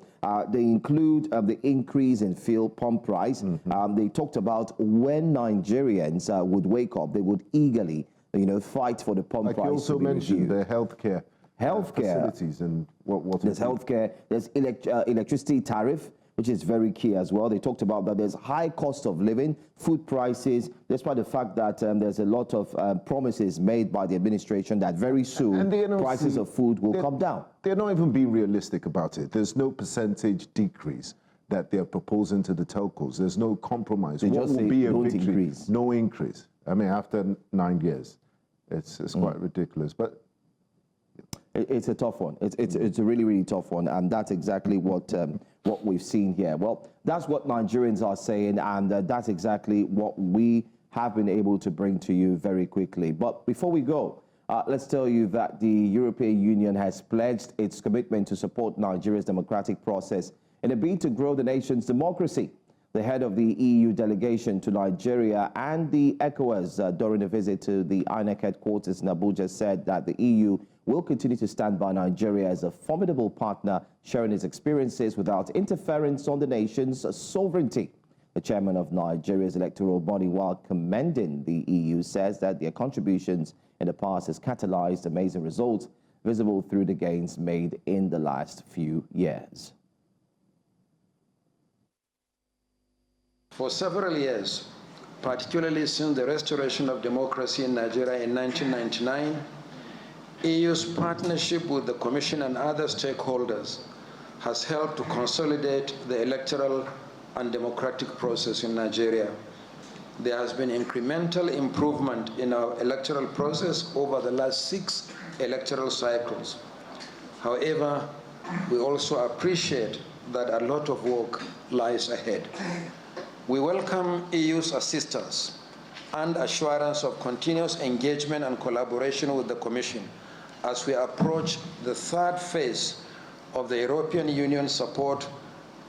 They include the increase in fuel pump price. They talked about when Nigerians would wake up, they would eagerly, fight for the pump price. You also mentioned the healthcare facilities and what there's healthcare. There's electricity tariff, which is very key as well. They talked about that there's high cost of living, food prices, despite the fact that there's a lot of promises made by the administration that very soon prices of food will come down. They're not even being realistic about it. There's no percentage decrease that they're proposing to the telcos. There's no compromise. They what just will say be a don't victory? increase. No increase. I mean, after 9 years, it's quite ridiculous. But it's a tough one. It's a really, really tough one, and that's exactly what we've seen here. Well, that's what Nigerians are saying, and that's exactly what we have been able to bring to you very quickly. But before we go, let's tell you that the European Union has pledged its commitment to support Nigeria's democratic process in a bid to grow the nation's democracy. The head of the EU delegation to Nigeria and the ECOWAS during a visit to the INEC headquarters in Abuja said that the EU will continue to stand by Nigeria as a formidable partner, sharing its experiences without interference on the nation's sovereignty. The chairman of Nigeria's electoral body, while commending the EU, says that their contributions in the past has catalyzed amazing results visible through the gains made in the last few years. For several years, particularly since the restoration of democracy in Nigeria in 1999, EU's partnership with the Commission and other stakeholders has helped to consolidate the electoral and democratic process in Nigeria. There has been incremental improvement in our electoral process over the last 6 electoral cycles. However, we also appreciate that a lot of work lies ahead. We welcome EU's assistance and assurance of continuous engagement and collaboration with the Commission as we approach the 3rd phase of the European Union support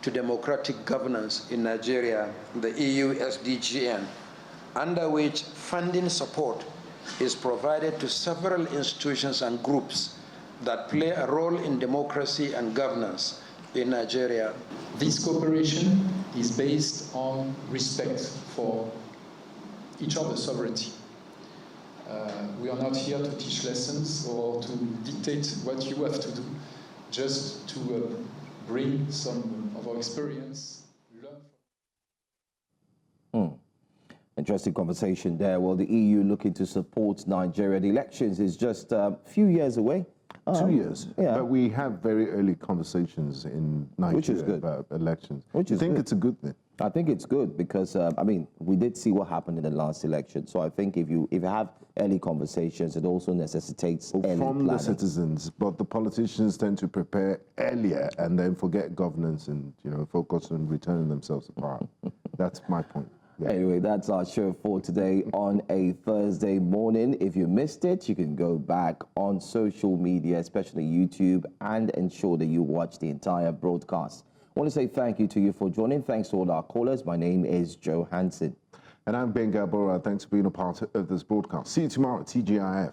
to democratic governance in Nigeria, the EU SDGN, under which funding support is provided to several institutions and groups that play a role in democracy and governance in Nigeria. This cooperation is based on respect for each other's sovereignty. We are not here to teach lessons or to dictate what you have to do, just to bring some of our experience. Interesting conversation there. Well, the EU looking to support Nigeria. The elections is just a few years away. 2 years. Yeah. But we have very early conversations in Nigeria Which is good. about elections. Which I is think good. it's a good thing. I think it's good because, I mean, we did see what happened in the last election. So I think if you have early conversations, it also necessitates early from the planning. citizens, but the politicians tend to prepare earlier and then forget governance and, you know, focus on returning themselves to power. That's my point. Yeah. Anyway, that's our show for today on a Thursday morning. If you missed it, you can go back on social media, especially YouTube, and ensure that you watch the entire broadcast. I want to say thank you to you for joining. Thanks to all our callers. My name is Joe Hansen. And I'm Ben Gabora. Thanks for being a part of this broadcast. See you tomorrow at TGIF.